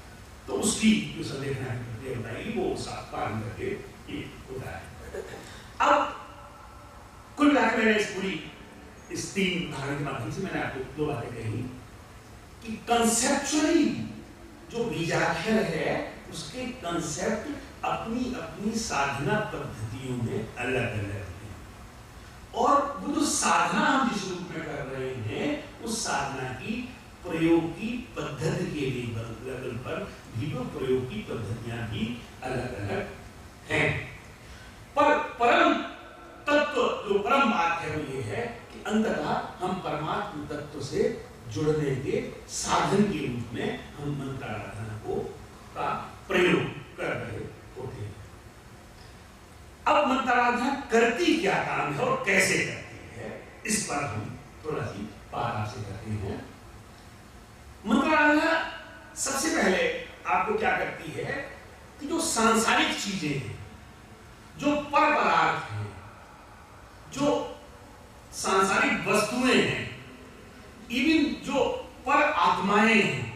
तो उसकी जो संलेखना की प्रक्रिया बताएगी वो पालन करके ये होता है। अब कुल मिलाकर मैंने इस पूरी इस 3 उदाहरण के माध्यम से मैंने आपको 2 बातें कही कि कंसेप्चुअली जो बीजाक्षर है उसके कंसेप्ट अपनी अपनी साधना पद्धतियों में अलग अलग हैं, और वो जो साधना हम जिस रूप में कर रहे हैं उस साधना की प्रयोग की पद्धति के लेवल पर भी वो प्रयोग की पद्धतियां भी अलग अलग हैं। पर परम तत्व जो परम बात है वो ये है कि अंततः हम परमात्म तत्व से जुड़ने के साधन के रूप में हम मंत्राराधना का प्रयोग कर रहे होते हैं। अब मंत्राराधना करती क्या काम है और कैसे करती है, इस पर हम थोड़ा सी बात आपसे करते हैं। मंत्राराधना सबसे पहले आपको क्या करती है कि जो सांसारिक चीजें हैं, जो पर पदार्थ हैं, जो सांसारिक वस्तुएं हैं, इवन जो पर आत्माएं हैं,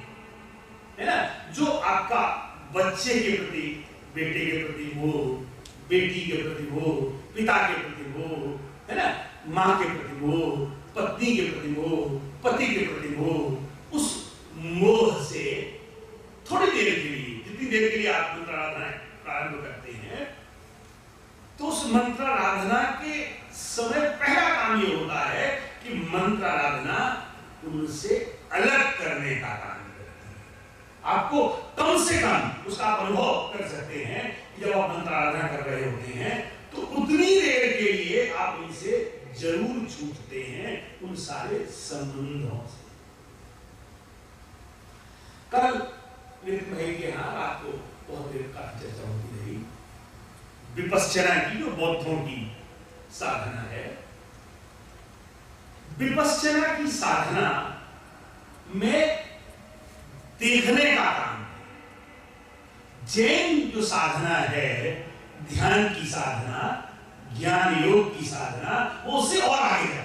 है ना, जो आपका बच्चे के प्रति, बेटे के प्रति मोह, बेटी के प्रति मोह, पिता के प्रति मोह, है ना, माँ के प्रति मोह, पत्नी के प्रति मोह, पति के प्रति मोह, उस मोह से थोड़ी देर के लिए, जितनी देर के लिए आप मंत्राराधना प्रारंभ करते हैं, तो उस मंत्राराधना के समय पहला काम ये होता है कि मंत्राराधना उनसे अलग करने का काम करती है। आपको कम से कम उसका अनुभव कर सकते हैं कि जब आप मंत्राराधना कर रहे होते हैं तो उतनी देर के लिए आप इनसे जरूर छूटते हैं, उन सारे संबंधों से। कल मेरे भाई के यहाँ रात को बहुत देर काफी चर्चा होती रही विपश्चना की, जो बौद्धों की साधना है। विपश्चना की साधना में देखने का काम है। जैन जो साधना है, ध्यान की साधना, ज्ञान योग की साधना, वो उससे और आगे जाती है।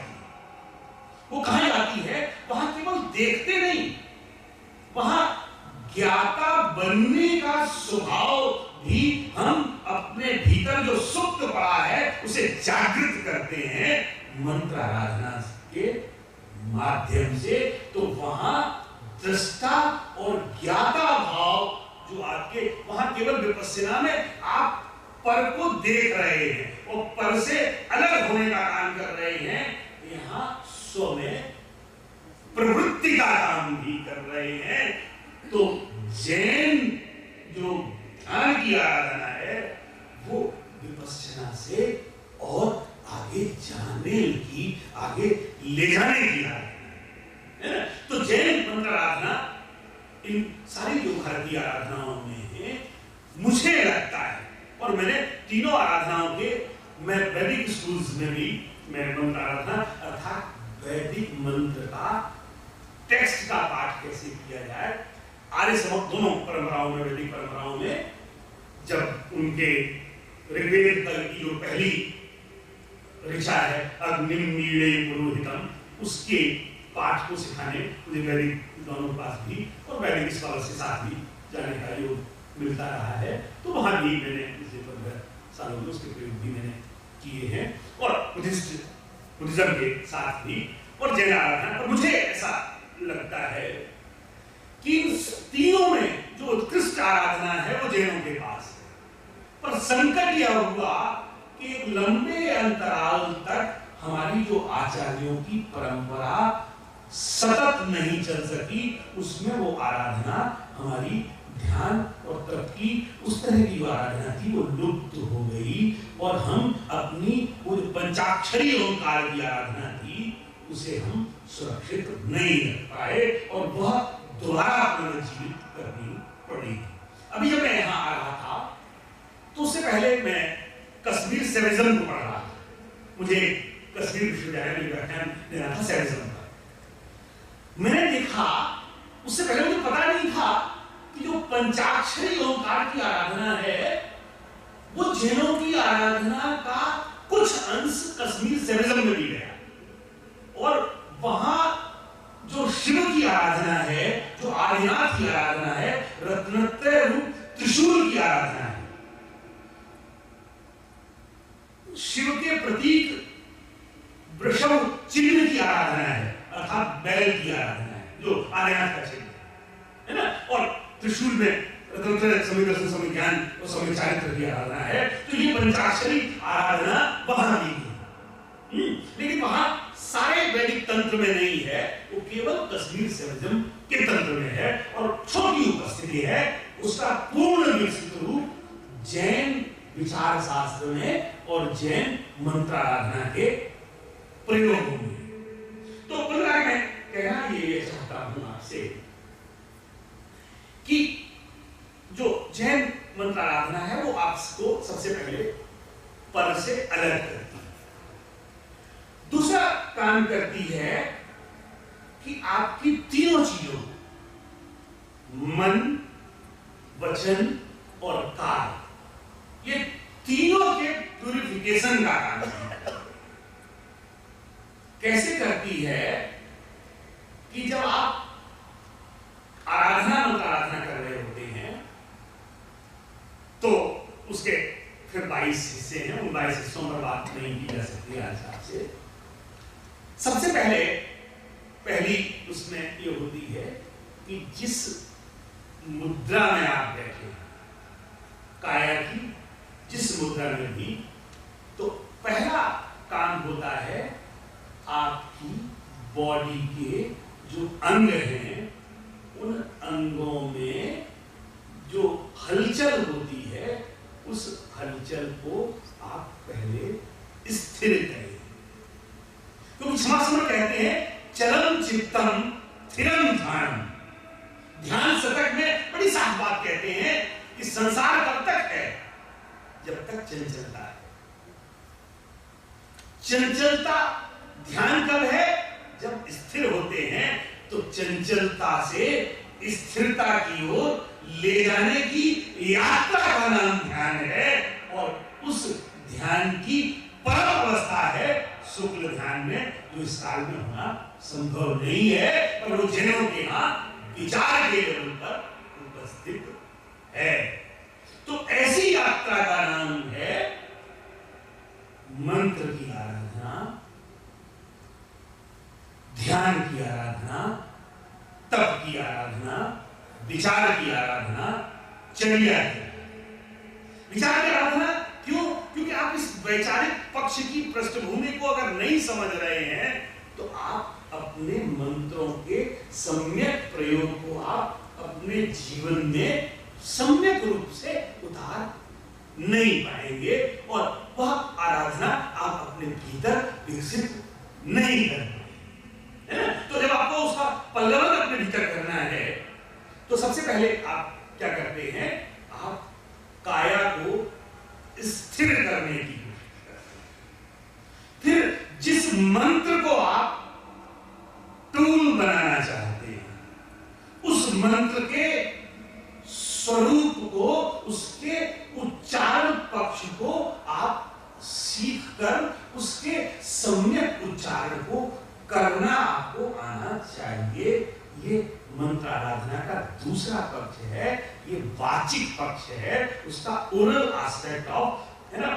वो कहां जाती है? वहां केवल देखते नहीं, वहां ज्ञाता बनने का स्वभाव भी हम अपने भीतर जो सुप्त पड़ा है उसे जागृत करते हैं मंत्र आराधना के माध्यम से। तो वहां दृष्टा और ज्ञाता भाव जो आपके वहां केवल विपस्सना में आप पर को देख रहे हैं और पर से अलग होने का काम कर रहे हैं, यहां स्व में प्रवृत्ति का काम भी कर रहे हैं। तो जैन जो ध्यान की आराधना है वो विपस्सना से और आगे जाने की, आगे ले जाने की आराधना है। तो जैन मंत्र आराधना इन सारी जो भारतीय आराधनाओं में है, मुझे लगता है, और मैंने तीनों आराधनाओं के, मैं वैदिक स्कूल्स में भी मैंने मंत्र आराधना अर्थात वैदिक मंत्र का टेक्स्ट का पाठ कैसे किया जाए, आर्य समक दोनों परंपराओं में, वैदिक परंपराओं में, जब उनके ऋग्वेद की जो पहली ऋचा है अग्निम मीळे पुरोहितम, उसके पाठ को सिखाने मुझे वैदिक दोनों पास भी और वैदिक स्कॉलर्स के साथ भी जाने का योग मिलता रहा है। तो वहां भी मैंने पिछले 15 सालों में उसके प्रयोग भी मैंने किए हैं, और बुद्धिज्म के साथ भी, और जैन आराधना। और मुझे ऐसा लगता है कि इन तीनों में जो उत्कृष्ट आराधना है वो जैनों के पास है। पर संकट यह हुआ कि एक लंबे अंतराल तक हमारी जो आचार्यों की परंपरा सतत नहीं चल सकी, उसमें वो आराधना हमारी ध्यान और तप की उस तरह की जो आराधना थी वो लुप्त हो गई, और हम अपनी वो पंचाक्षरी ओंकार की आराधना थी उसे हम सुरक्षित नहीं रख पाए, और वह दोबारा पुनर्जीवित करनी पड़ी। अभी जब मैं यहाँ आ रहा था तो उससे पहले मैं कश्मीर सेविज्म को पढ़ रहा था। मुझे कश्मीर विश्वविद्यालय में व्याख्यान देना था सेविज्म का। मैंने देखा, उससे पहले मुझे पता नहीं था कि जो पंचाक्षरी ओंकार की आराधना है वो जैनों की आराधना का कुछ अंश कश्मीर सेविज्म में भी गया, और वहां जो शिव की आराधना है, जो आदिनाथ की आराधना है, रत्नत्रय रूप त्रिशूल की आराधना है, शिव के प्रतीक वृषभ चिन्ह की आराधना है, अर्थात बैल की आराधना है जो आदिनाथ का चिन्ह है ना, और त्रिशूल में रत्नत्रय समिदर्शन समिज्ञान और समिचारित्र की आराधना है। तो ये पंचाक्षरी आराधना वहां दी गई, लेकिन वहां सारे वैदिक तंत्र में नहीं है, वो केवल कश्मीर सेविज्म के तंत्र में है, और छोटी उपस्थिति है। उसका पूर्ण विकसित रूप जैन विचार शास्त्र में और जैन मंत्र आराधना के प्रयोगों में। तो कुल मिलाकर मैं कहना ये चाहता हूं आपसे कि जो जैन मंत्र आराधना है वो आपको सबसे पहले पर से अलग करती है। दूसरा काम करती है कि आपकी तीनों चीजों, मन, वचन और काल, ये तीनों के प्यूरिफिकेशन का काम है। कैसे करती है कि जब आप आराधना मंत्र आराधना कर रहे होते हैं तो उसके फिर 22 हिस्से हैं, उन 22 हिस्सों पर बात नहीं की जा सकती आज आपसे। सबसे पहली उसमें ये होती है कि जिस मुद्रा में आप बैठे हैं, काया की जिस मुद्रा में भी, तो पहला काम होता है आपकी बॉडी के जो अंग हैं उन अंगों में जो हलचल होती है उस हलचल को आप पहले स्थिर करें। क्योंकि समासमण कहते हैं चलम चित्तम स्थिरम ध्यानम। ध्यान शतक में बड़ी साफ बात कहते हैं कि संसार कब तक है, जब तक चंचलता है। चंचलता ध्यान कब है, जब स्थिर होते हैं। तो चंचलता से स्थिरता की ओर ले जाने की यात्रा का नाम ध्यान है, और उस ध्यान की परम अवस्था है शुक्ल ध्यान में, जो इस काल में होना संभव नहीं है। पर वो जैनों के यहाँ विचार के लेवल पर स्थित है। तो ऐसी यात्रा का नाम है मंत्र की आराधना, ध्यान की आराधना, तप की आराधना, विचार की आराधना, चर्या की। विचार की आराधना क्यों? क्योंकि आप इस वैचारिक पक्ष की पृष्ठभूमि को अगर नहीं समझ रहे हैं तो आप अपने मंत्रों के सम्यक प्रयोग को आप अपने जीवन में सम्यक रूप से उतार नहीं पाएंगे और वह आराधना आप अपने भीतर विकसित नहीं कर पाएंगे, है ना? तो जब आपको उसका पल्लवन अपने भीतर करना है तो सबसे पहले आप क्या करते हैं? आप काया को स्थिर करने की कोशिश करते हैं। फिर जिस मंत्र को आप टूल बनाना चाहते हैं उस मंत्र के स्वरूप को, उसके उच्चारण पक्ष को आप सीख कर उसके सम्यक उच्चारण को करना आपको आना चाहिए। ये मंत्र आराधना का दूसरा पक्ष है, ये वाचिक पक्ष है, उसका ओरल एस्पेक्ट ऑफ, है ना?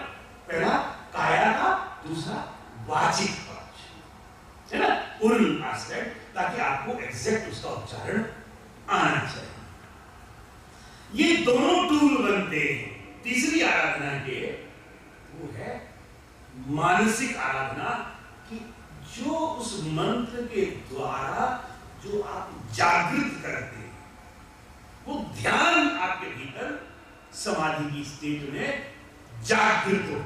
पहला काया का, दूसरा वाचिक पक्ष, है ना? ओरल एस्पेक्ट, ताकि आपको एग्जैक्ट उसका उच्चारण आना चाहिए। ये दोनों टूल बनते हैं तीसरी आराधना के, वो है मानसिक आराधना, कि जो उस मंत्र के द्वारा जो आप जागृत करते हैं, वो ध्यान आपके भीतर समाधि की स्टेट में जागृत हो।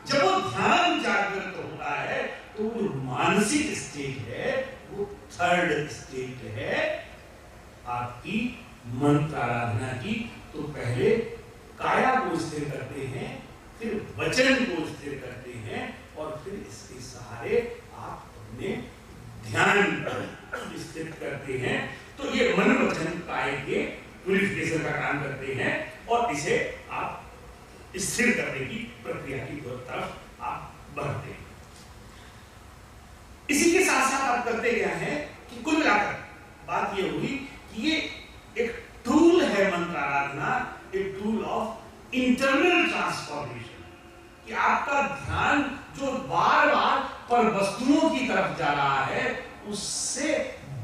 जब वो ध्यान जागृत होता है तो वो मानसिक स्टेट है, वो थर्ड स्टेट है आपकी मंत्र आराधना की। तो पहले काया को स्थिर करते हैं, फिर वचन को स्थिर करते हैं और फिर इसके सहारे आप अपने ध्यान पर स्थिर करते हैं। तो ये मन वचन काय के प्यूरिफिकेशन का काम करते हैं और इसे आप स्थिर करने की प्रक्रिया की तरफ आप बढ़ते हैं। इसी के साथ साथ आप करते क्या है कि कुल मिलाकर बात ये हुई कि ये एक टूल है मंत्र आराधना, एक टूल ऑफ इंटरनल ट्रांसफॉर्मेशन, कि आपका ध्यान जो बार बार पर वस्तुओं की तरफ जा रहा है उससे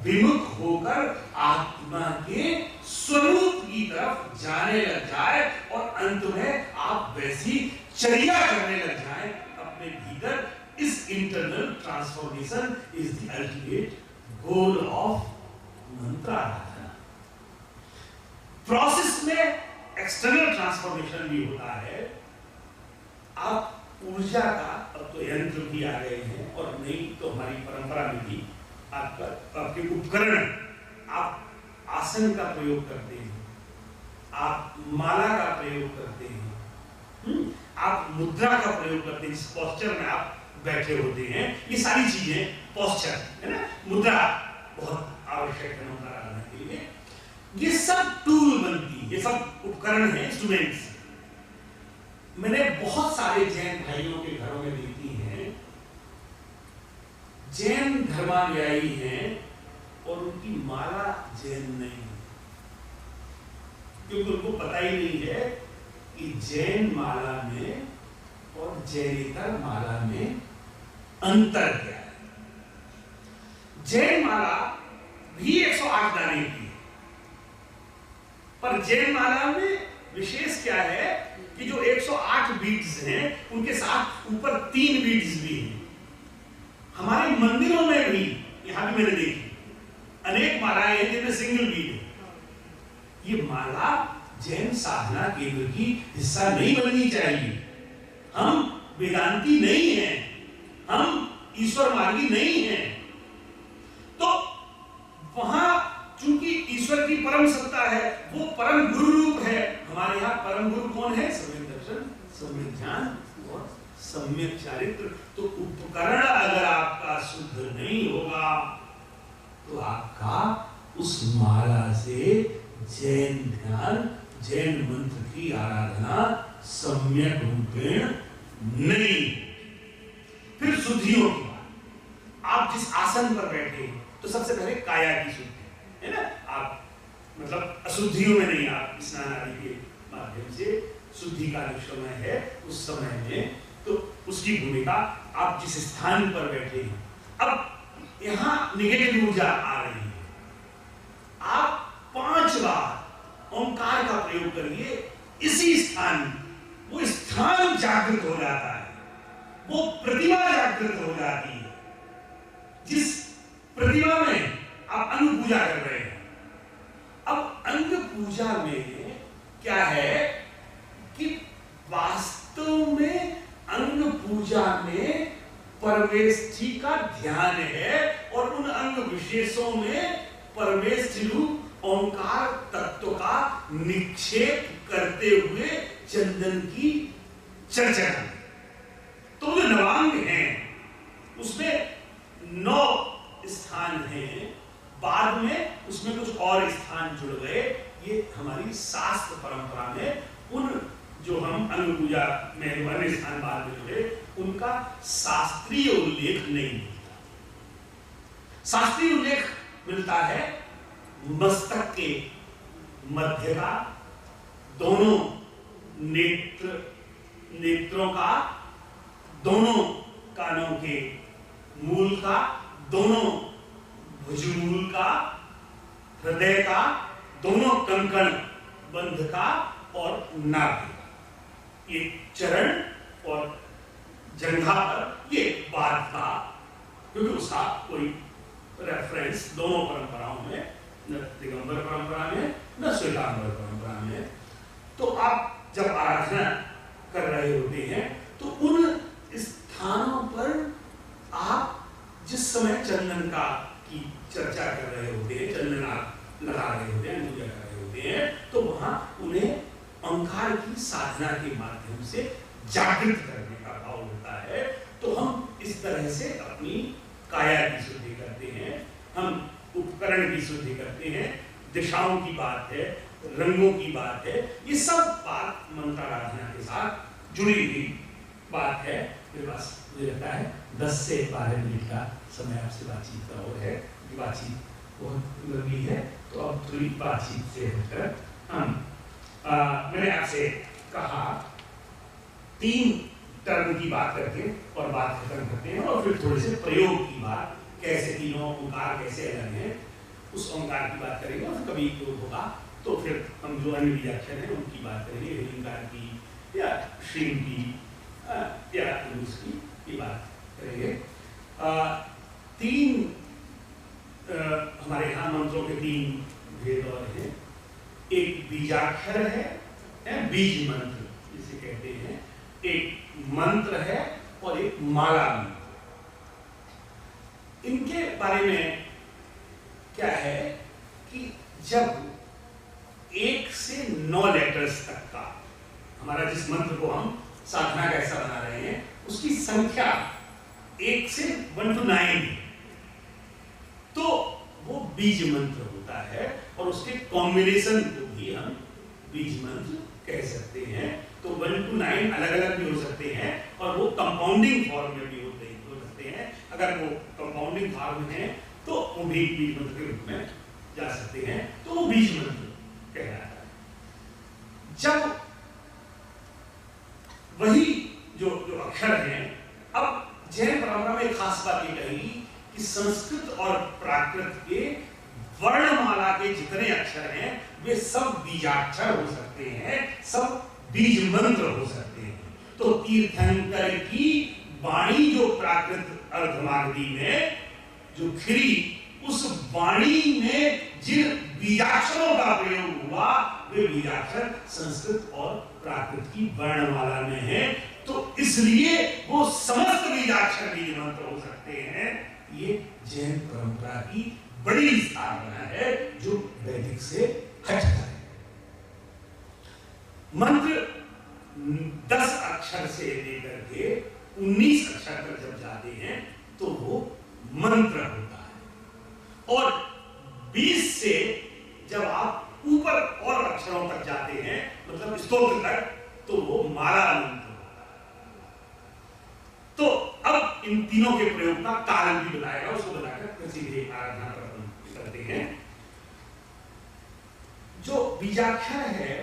विमुख होकर आत्मा के स्वरूप की तरफ जाने लग जाए और अंत में आप वैसी चर्या करने लग जाएं अपने भीतर। इस internal transformation is the ultimate goal of मंत्र आराधना। प्रोसेस में एक्सटर्नल ट्रांसफॉर्मेशन भी होता है। आप ऊर्जा का, अब तो यंत्र भी आ गए हैं और नहीं तो हमारी परंपरा में भी आपके उपकरण, आप आसन का प्रयोग करते हैं, आप माला का प्रयोग करते हैं, आप मुद्रा का प्रयोग करते हैं, जिस पोस्चर में आप बैठे होते हैं। ये सारी चीजें पोस्चर, है ना? मुद्रा बहुत आवश्यक है मंत्र आराधना के लिए। ये सब टूल बनती है, ये सब उपकरण हैं, इंस्ट्रूमेंट्स। मैंने बहुत सारे जैन भाइयों के घरों में देखी हैं, जैन धर्मानुयायी हैं और उनकी माला जैन नहीं, क्योंकि उनको पता ही नहीं है कि जैन माला में और जैनेतर माला में अंतर क्या है। जैन माला भी 108 दाने की है, पर जैन माला में विशेष क्या है कि जो 108 बीड्स हैं उनके साथ ऊपर 3 बीड्स भी हैं। हमारे मंदिरों में भी, यहां भी मैंने देखी अनेक मालाएं हैं जिनमें सिंगल बीड है। ये माला जैन साधना केंद्र की हिस्सा नहीं बननी चाहिए। हम वेदांती नहीं हैं, हम ईश्वर मार्गी नहीं हैं। तो वहां चूंकि ईश्वर की परम सत्ता है, वो परम गुरु रूप है। हमारे यहाँ परम गुरु कौन है? सम्यक दर्शन, सम्यक ज्ञान और सम्यक चारित्र। तो उपकरण अगर आपका शुद्ध नहीं होगा तो आपका उस माला से जैन ध्यान, जैन मंत्र की आराधना सम्यक रूपेण नहीं। फिर शुद्धियों की बात, आप जिस आसन पर बैठे तो सबसे पहले काया की शुद्धि, है ना? आप मतलब अशुद्धियों में नहीं, आप स्नान आदि के माध्यम से शुद्धि का जो समय है उस समय में, तो उसकी भूमिका आप जिस स्थान पर बैठे हैं। अब यहाँ निगेटिव ऊर्जा आ रही है, आप 5 बार ओंकार का प्रयोग करिए, इसी स्थान, वो स्थान जागृत हो जाता है, वो प्रतिमा जागृत हो जाती है, जिस प्रतिमा में आप अंग पूजा कर रहे हैं। अब अंग पूजा में क्या है कि वास्तव में अंग पूजा में परमेष्ठी का ध्यान है, और उन अंग विशेषों में परमेष्ठी रूप ओंकार तत्व का निक्षेप करते हुए चंदन की चर्चा करें। तो जो नवांग हैं उसमें 9 स्थान हैं, बाद में उसमें कुछ और स्थान जुड़ गए। ये हमारी शास्त्र परंपरा में उन जो हम अंग पूजा में अन्य स्थान बाद में जुड़े, उनका शास्त्रीय उल्लेख नहीं मिलता। शास्त्रीय उल्लेख मिलता है मस्तक के मध्य का, दोनों नेत्रों का, दोनों कानों के मूल का, दोनों भुजमूल का, हृदय का, दोनों कंकण बंध का और नाभि का। ये चरण और जंघा पर ये बात था, क्योंकि उसका कोई रेफरेंस दोनों परंपराओं में, न दिगंबर परंपरा में न श्वेतांबर परंपरा में। तो आप जब आराधना कर रहे होते हैं तो उन स्थानों पर आप जिस समय चंदन का की चर्चा कर रहे होते हैं, चंदन आप लगा रहे होते हैं, पूजा कर रहे होते हैं, तो वहां उन्हें ओंकार की साधना के माध्यम से जागृत करने का भाव होता है। तो हम इस तरह से अपनी काया की शुद्धि करते हैं, हम उपकरण की शुद्धि करते हैं, दिशाओं की बात है, रंगों की बात है, ये सब बात मंत्राराधना के साथ जुड़ी हुई बात है। मेरे पास मुझे लगता है 10 से 12 मिनट का समय आपसे बातचीत का और है, बातचीत बहुत लंबी है, तो अब थोड़ी बातचीत से हटकर हम मैंने आपसे कहा 3 टर्म की बात करके और बात खत्म करते हैं, और फिर थोड़े से प्रयोग की बात, कैसे तीनों ओंकार कैसे अलग हैं उस ओंकार की बात करेंगे, और कभी योग होगा तो फिर हम जो अन्य बीजाक्षर हैं उनकी बात करेंगे, हिंकार की या श्रीम की या उसकी ये बात करेंगे। 3 हमारे यहाँ मंत्रों के 3 भेद और हैं। एक बीजाक्षर है, बीज मंत्र जिसे कहते हैं, एक मंत्र है और एक माला मंत्र। इनके बारे में क्या है कि जब 1 से 9 लेटर्स तक का हमारा जिस मंत्र को हम साधना का ऐसा बना रहे हैं उसकी संख्या 1 से 1 to 9 तो वो बीज मंत्र होता है, और उसके कॉम्बिनेशन को भी हम बीज मंत्र कह सकते हैं। तो 1 to 9 अलग अलग भी हो सकते हैं, और वो कंपाउंडिंग फॉर्म में भी हो सकते हैं। अगर वो कंपाउंडिंग फॉर्म है तो वो भी बीज मंत्र के रूप में जा सकते हैं, तो वो बीज मंत्र कहलाता है। जब वही जो अक्षर हैं, अब जैन परंपरा में खास बात ये कही कि संस्कृत और प्राकृत के वर्णमाला के जितने अक्षर हैं वे सब बीजाक्षर हो सकते हैं, सब बीज मंत्र हो सकते हैं। तो तीर्थंकर की वाणी जो प्राकृत अर्धमागधी में जो खिरी, उस वाणी में जिन बीजाक्षरों का प्रयोग हुआ वे बीजाक्षर संस्कृत और प्राकृत की वर्णमाला में है। तो इसलिए वो समस्त बीजाक्षर बीज मंत्र हो सकते हैं। ये जैन परंपरा की बड़ी स्थापना है जो वैदिक से हटकर है। मंत्र 10 अक्षर से लेकर के 19 अक्षर तक जब जाते हैं तो वो मंत्र होता है, और 20 से जब आप ऊपर और अक्षरों तक जाते हैं, मतलब स्तोत्र तक, तो वो माला मंत्र होता है। तो अब इन तीनों के प्रयोग का काल भी बताएगा, उसको बताकर सीधे आराधना करते हैं। जो बीजाक्षर है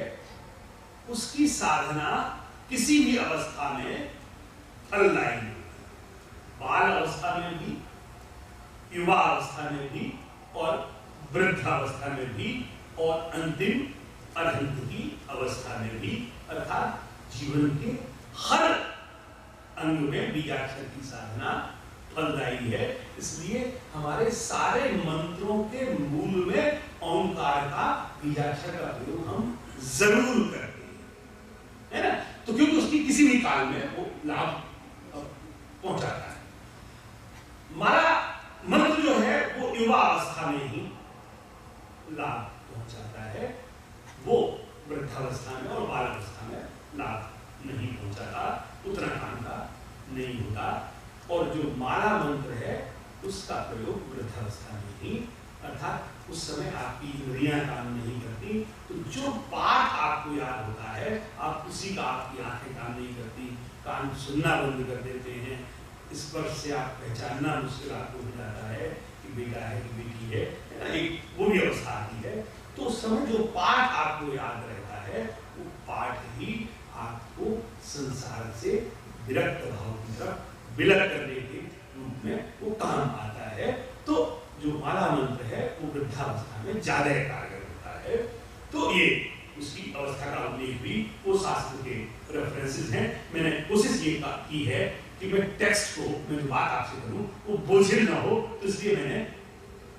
उसकी साधना किसी भी अवस्था में फलदायी है। बाल अवस्था में भी, युवा अवस्था में भी और वृद्धावस्था में भी और अंतिम अर्हंत की अवस्था में भी, अर्थात जीवन के हर अंग में बीजाक्षर की साधना फलदायी है। इसलिए हमारे सारे मंत्रों के मूल में ओंकार का बीजाक्षर का प्रयोग हम जरूर करते हैं, है ना। तो क्योंकि उसकी किसी भी काल में वो लाभ पहुंचाता है। हमारा मंत्र जो है वो युवा अवस्था में ही लाभ पहुंचाता है, वो वृद्धावस्था में और बाल अवस्था में लाभ नहीं पहुंचाता, उतना काम का नहीं होता। और जो माला मंत्र है उसका प्रयोग वृद्धावस्था में ही, अर्थात उस समय आपकी इंद्रियां काम नहीं करती, तो जो पाठ आपको याद होता है आप उसी का, आपकी आंखें काम नहीं करती, कान सुनना बंद कर देते हैं, स्पर्श से आप पहचानना मुश्किल आपको हो जाता है कि बेटा है कि बेटी है ना, एक वो भी अवस्था आती है। तो उस समय जो पाठ आपको याद रहता है वो पाठ ही आपको संसार से विरक्त भाव की तरफ विलग करने के रूप में वो काम आता है। तो जो माला मंत्र है वो वृद्धावस्था में ज्यादा कारगर होता है। तो ये उसकी अवस्था का उल्लेख भी वो शास्त्र के रेफरेंसेस हैं। मैंने कोशिश ये की है कि मैं टेक्स्ट को, मैं जो बात आपसे करूं वो बोझिल ना हो, तो इसलिए मैंने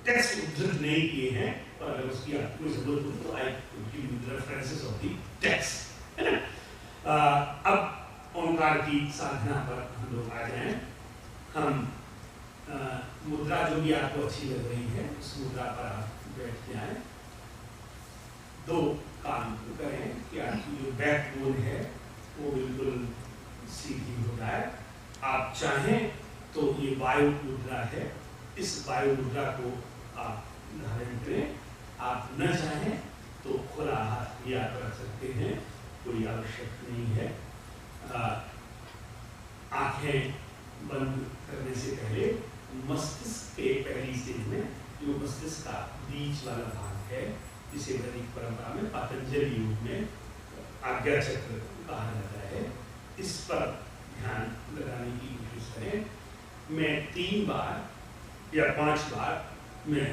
टेक्स्ट उद्धृत नहीं किए हैं, और अगर उसकी आपको जरूरत हो तो I give you the references of the text, है ना। अब ओंकार की साधना पर हम लोग आ जाएं। हम मुद्रा जो भी आपको अच्छी लग रही है उस मुद्रा पर आप बैठ जाएं। दो काम करें कि आपकी जो बैकबोन है वो बिल्कुल सीधी हो जाए। आप चाहें तो ये वायु मुद्रा है, इस वायु मुद्रा को आप धारण करें। आप न चाहें तो खुला हाथ भी आप रख सकते हैं, कोई आवश्यक नहीं है। आंखें बंद करने से पहले मस्तिष्क के पहली स्टेज में जो मस्तिष्क का बीच वाला भाग है, जिसे वैदिक परंपरा में पतंजलि योग में आज्ञा चक्र कहा जाता है, इस पर ध्यान लगाने की कोशिश करें। मैं 3 बार या 5 बार मैं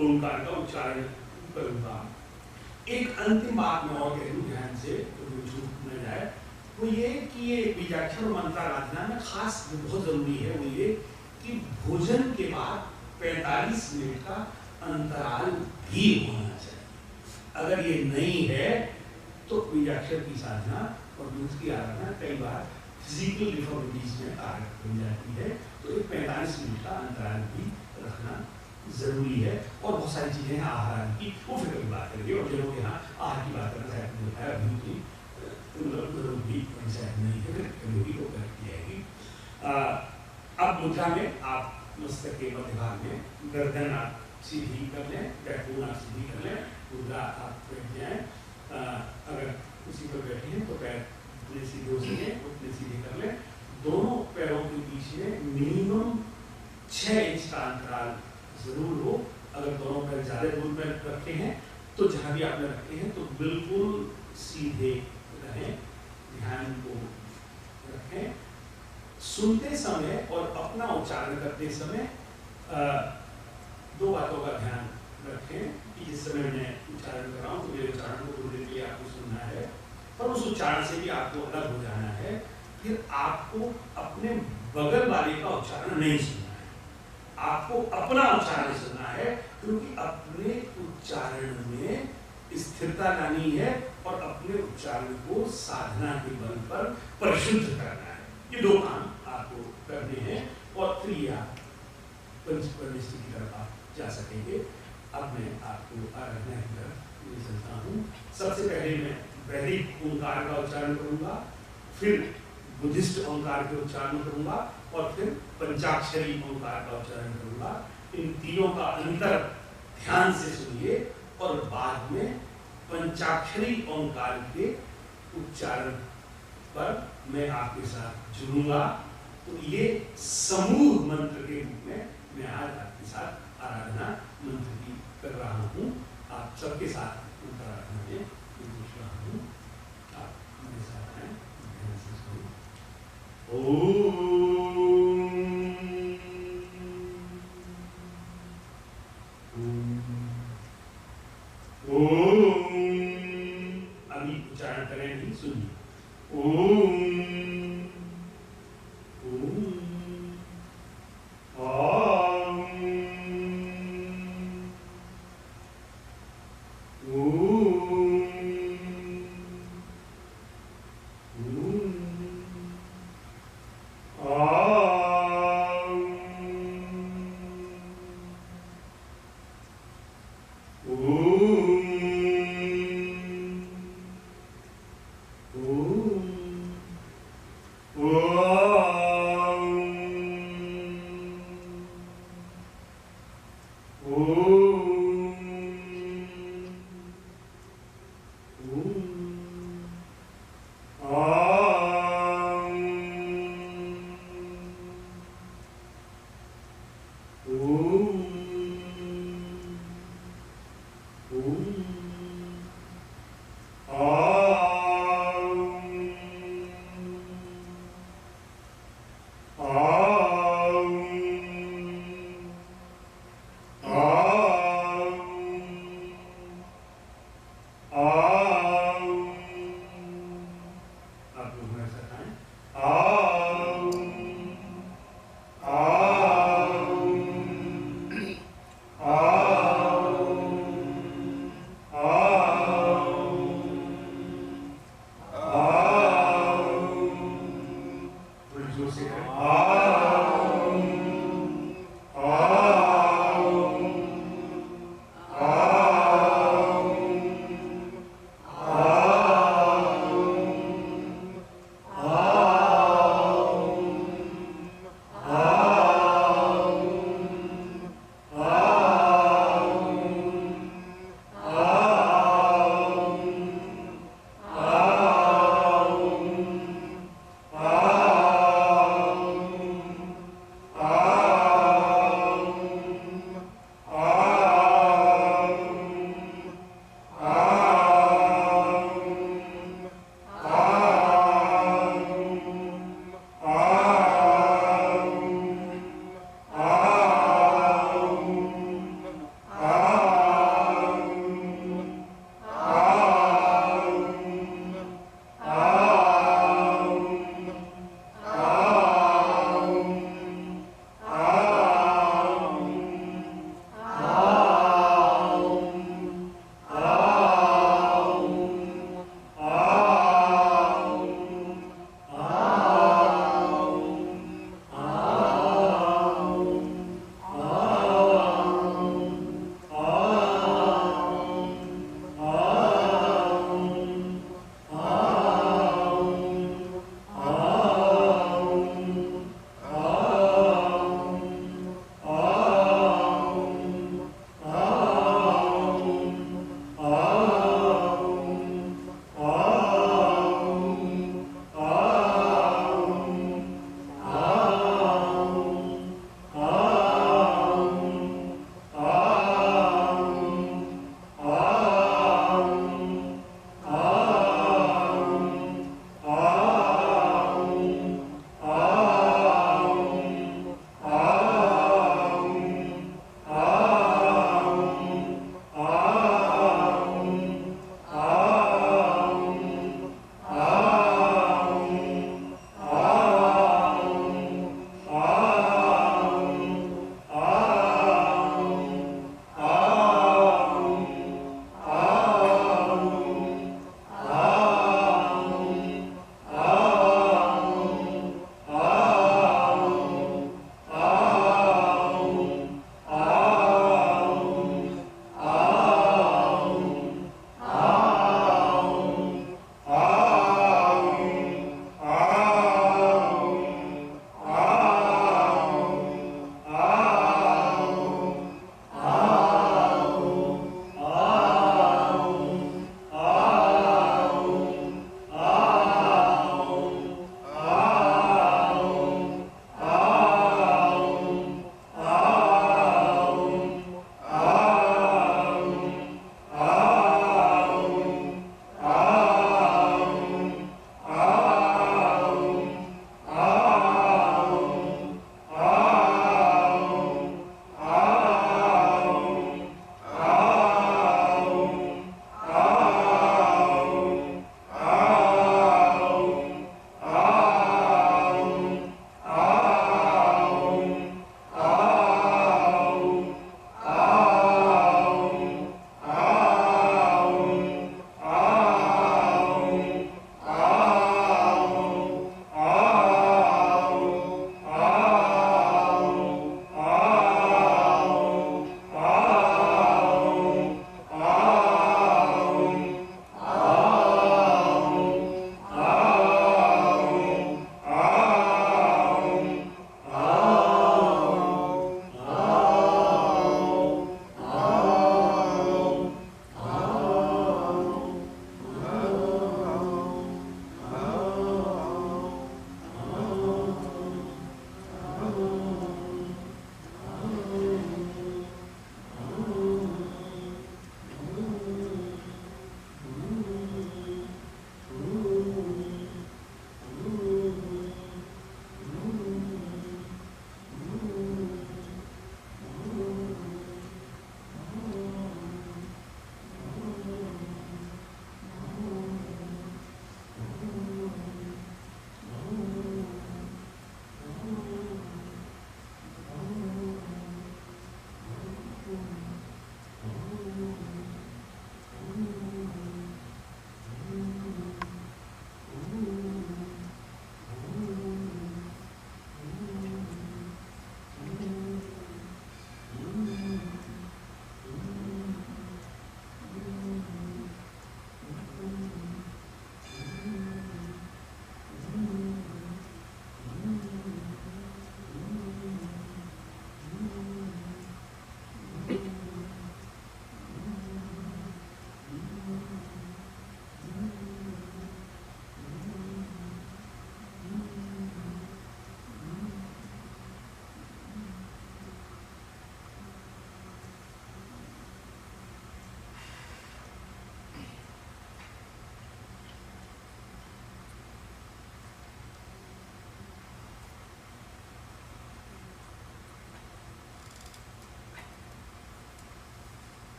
ओंकार का उच्चारण करूंगा। एक अंतिम बात मैं और कह दूं ध्यान से, तो छूट न जाए, वो ये कि ये बीजाक्षर मंत्राराधना में खास बहुत जरूरी है वो ये कि भोजन के बाद 45 मिनट का अंतराल भी होना चाहिए। अगर ये नहीं है तो बीजाक्षर की साधना और दूध की आराधना कई बार फिजिकल डिफॉर्मिटीज में कारक बन जाती है। तो एक 45 मिनट का अंतराल भी रखना जरूरी है। और बहुत सारी चीजें हैं आहार की, वो फिर कभी बात करेंगे। और जो लोग यहाँ आहार की बात करना चाहते हैं अभी भी नहीं है, फिर कभी को कर जाएगी। अब मुद्रा में आप मस्तक के मध्य भाग में गर्दन आप सीधी कर लें, बैकबोन आप सीधी कर लें, मुद्रा आप बैठ जाएं। अगर उसी पर बैठे हैं तो पैर उतने सीधे हो सके उतने सीधे कर लें। दोनों पैरों के बीच में मिनिमम 6 इंच का अंतराल जरूर हो। अगर दोनों पैर ज्यादा दूर में रखे हैं तो जहां भी आपने रखे हैं तो बिल्कुल सीधे रहें, ध्यान को रखें। सुनते समय और अपना उच्चारण करते समय 2 बातों का ध्यान रखें कि जिस समय मैं उच्चारण कर रहा हूँ तो मेरे उच्चारण को थोड़ी देर के लिए आपको सुनना है, पर उस उच्चारण से भी आपको अलग हो जाना है। फिर आपको अपने बगल वाले का उच्चारण नहीं सुनना है, आपको अपना उच्चारण सुनना है, क्योंकि अपने उच्चारण में स्थिरता लानी है और अपने उच्चारण को साधना के बल पर परिशुद्ध करना है। ये 2 काम आपको करने हैं और फिर आप पंचपरमेश्वर की तरफ आप जा सकेंगे। अब मैं आपको आराधना की तरफ ले चलता हूँ। सबसे पहले मैं वैदिक ओंकार का उच्चारण करूंगा, फिर बुद्धिस्ट ओंकार के उच्चारण करूंगा और फिर पंचाक्षरी ओंकार का उच्चारण करूंगा। इन तीनों का अंतर ध्यान से सुनिए और बाद में पंचाक्षरी ओंकार के उच्चारण पर मैं आपके साथ जुड़ूंगा। तो ये समूह मंत्र के रूप में मैं आज आपके साथ आराधना मंत्र की कर रहा हूँ। आप सबके साथ आराधना लीजिए फिर दूसरा हूँ आप मेरे साथ हैं ध्यान से सुनो अभी उच्चारण करें नहीं सुनिए ओम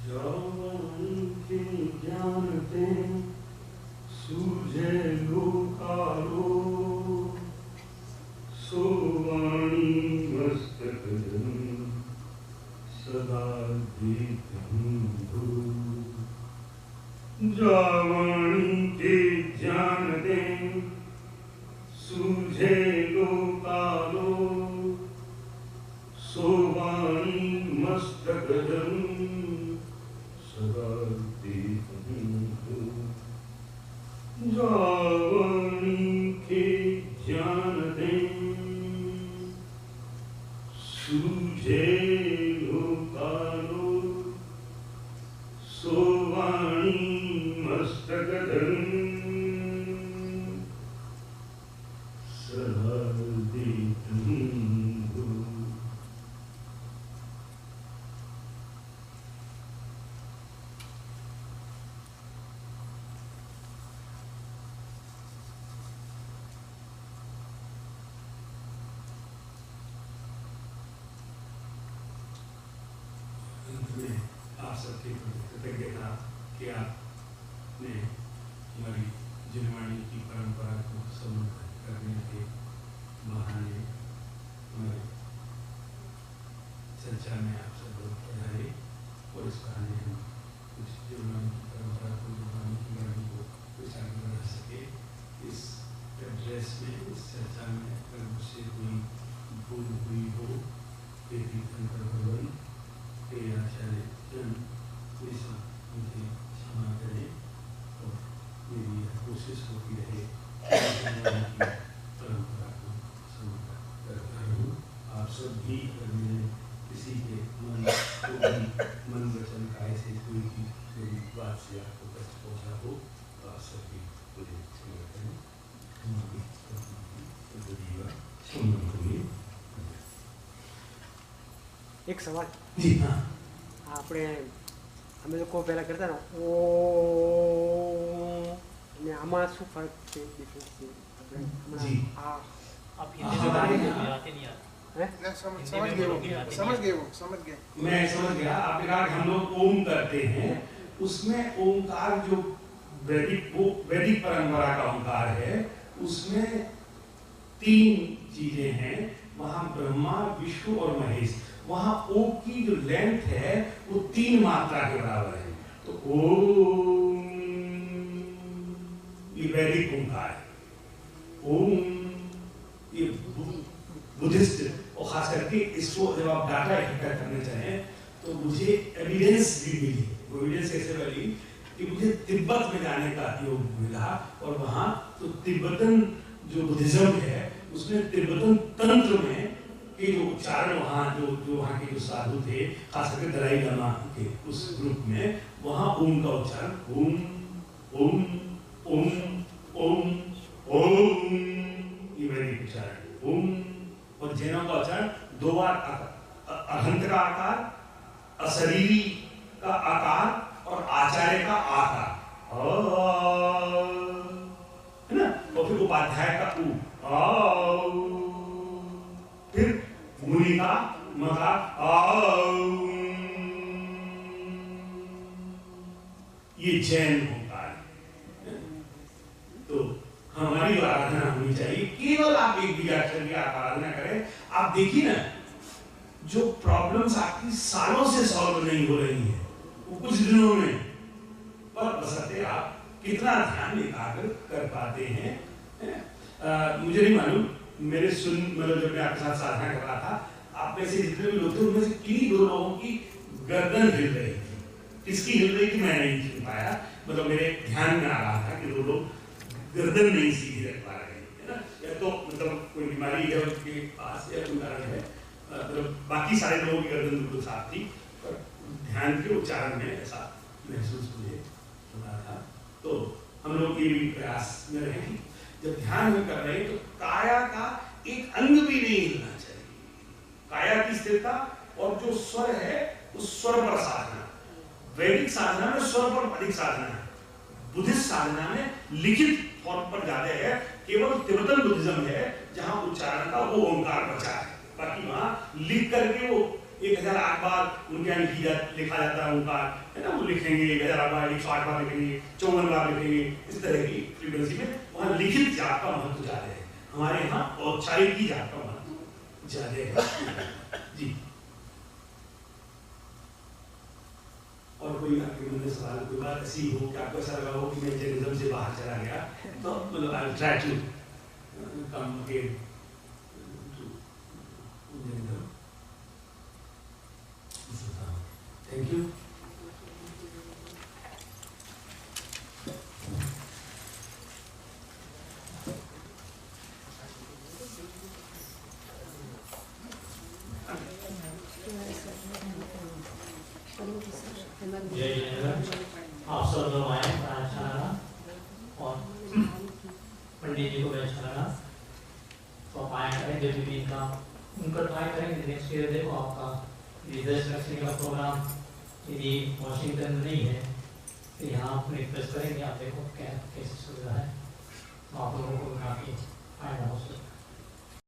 के जानते सूझे लोकालो सोवाणी मस्तक सदा दीपंधु जावाणी के जानते सूझे लोकालो सोवाणी मस्तक सदा दीपंधु जावाणी के जानते सूझे लोकालो सोवाणी मस्तक सदा दीपंधु। आप सबके कृतज्ञता कि आपने हमारी जनवाणी की परंपरा को समृद्ध करने के बहाने हमारे चर्चा में आप सब लोग पधारे और इस बहाने हम कुछ जनवाणी की परंपरा को जनवाणी की वाणी को कुछ आगे बढ़ा सके। इस एड्रेस में इस चर्चा में अगर मुझसे कोई भूल हुई हो भगवान के आचार्य जन मुझे क्षमा करें और मेरी कोशिश होती रहे परंपरा को समझ करता हूँ। आप सब भी अगर मैंने किसी के मन को भी मन वचन काय से कोई भी मेरी बात से आपको कष्ट पहुँचा हो तो आप सब भी मुझे क्षमा करें। એક સવાલ जी हाँ આપણે અમે લોકો પહેલાં કરતા ને ઓ અને આમાં શું ફરક છે ડિફરન્સ છે આપણે जी। હમણાં આ आप हिंदी में बोलिए, गुजराती नहीं आता। હે नहीं, समझ हिंदी समझ में गए वो बोलो, गुजराती समझ नहीं गए वो समझ गए। मैं समझ गया। आपने कहा कि हम लोग ओम करते हैं, उसमें ओंकार जो वैदिक परंपरा का ओंकार है उसमें 3 चीजें हैं। वहां ब्रह्मा विष्णु और महेश। वहां ओ की जो लेंथ है वो 3 मात्रा के बराबर है। तो ओम ये वैदिक ओंकार है। ओम ये बुद्धिस्ट और खास करके इसको जब आप डाटा इकट्ठा करना चाहें तो मुझे एविडेंस भी मिली। वो एविडेंस कैसे मिली कि मुझे तिब्बत में जाने का योग मिला और वहाँ तो तिब्बतन जो बुद्धिज्म है उसमें तिब्बतन तंत्र में के जो उच्चारण वहाँ जो वहाँ के जो साधु थे खास करके दलाई लामा के उस ग्रुप में वहाँ ओम का उच्चारण ओम ओम ओम ओम ओम ये वैदिक उच्चारण ओम। और जैनों का उच्चारण 2 बार अहंत का आकार अशरीरी का आकार और आचार्य का आकार है ना। और फिर उपाध्याय का उ फिर मुनि का मका ये जैन ओंकार है। तो हमारी आराधना होनी चाहिए केवल आप एक बीजाक्षर की आराधना करें। आप देखिए ना जो प्रॉब्लम्स आपकी सालों से सॉल्व नहीं हो रही है वो कुछ दिनों में पर बसते आप कितना ध्यान एकाग्र कर पाते हैं। मुझे नहीं मालूम मेरे मतलब जब मैं आपके साथ साधना कर रहा था आप में से जितने भी लोग थे उनमें से किन्हीं 2 लोगों की गर्दन हिल रही थी। किसकी हिल रही थी मैं नहीं सुन पाया। मतलब मेरे ध्यान में आ रहा था कि 2 लोग गर्दन नहीं सीधी रख पा रहे हैं है ना। या तो मतलब कोई बीमारी है उनके पास या कोई कारण है। मतलब बाकी सारे लोगों की गर्दन बिल्कुल साफ थी पर ध्यान के उच्चारण में ऐसा महसूस मुझे होता था। तो हम लोग ये भी प्रयास में रहे कि जब ध्यान में कर रहे हैं तो काया का एक अंग भी नहीं हिलना चाहिए। काया की स्थिरता और जो स्वर है उस स्वर पर साधना। वैदिक साधना में स्वर पर अधिक साधना है। बुद्धिस्ट साधना में लिखित फॉर्म पर ज्यादा है। केवल तिब्बतन बुद्धिज्म है जहां उच्चारण का वो ओंकार बचा है। बाकी वहां लिख करके वो 1008 बार उनके यहाँ लिखा जाता है उनका, है ना, वो लिखेंगे 1008 बार, 108 बार लिखेंगे, 54 बार लिखेंगे, इस तरह की फ्रीक्वेंसी में वहाँ लिखित जाप का महत्व ज्यादा है। हमारे यहाँ औपचारिक की जाप का महत्व ज्यादा है। जी, और कोई आपके मन में सवाल, कोई बात ऐसी हो कि आपको ऐसा लगा हो कि मैं जर्नलिज्म से बाहर चला गया, तो मतलब I try to come again to journalism. Thank you. जय जयनगर, आप सब लोग आए, बड़ा अच्छा लगा, और पंडित जी को भी अच्छा लगा। तो आप आया करें जब भी इनका उनका ट्राई करेंगे। नेक्स्ट ईयर देखो आपका रिसर्च रखने का प्रोग्राम यदि वॉशिंगटन में नहीं है तो यहाँ आप रिक्वेस्ट करेंगे, आप देखो क्या कैसी सुविधा है, तो आप लोगों को काफ़ी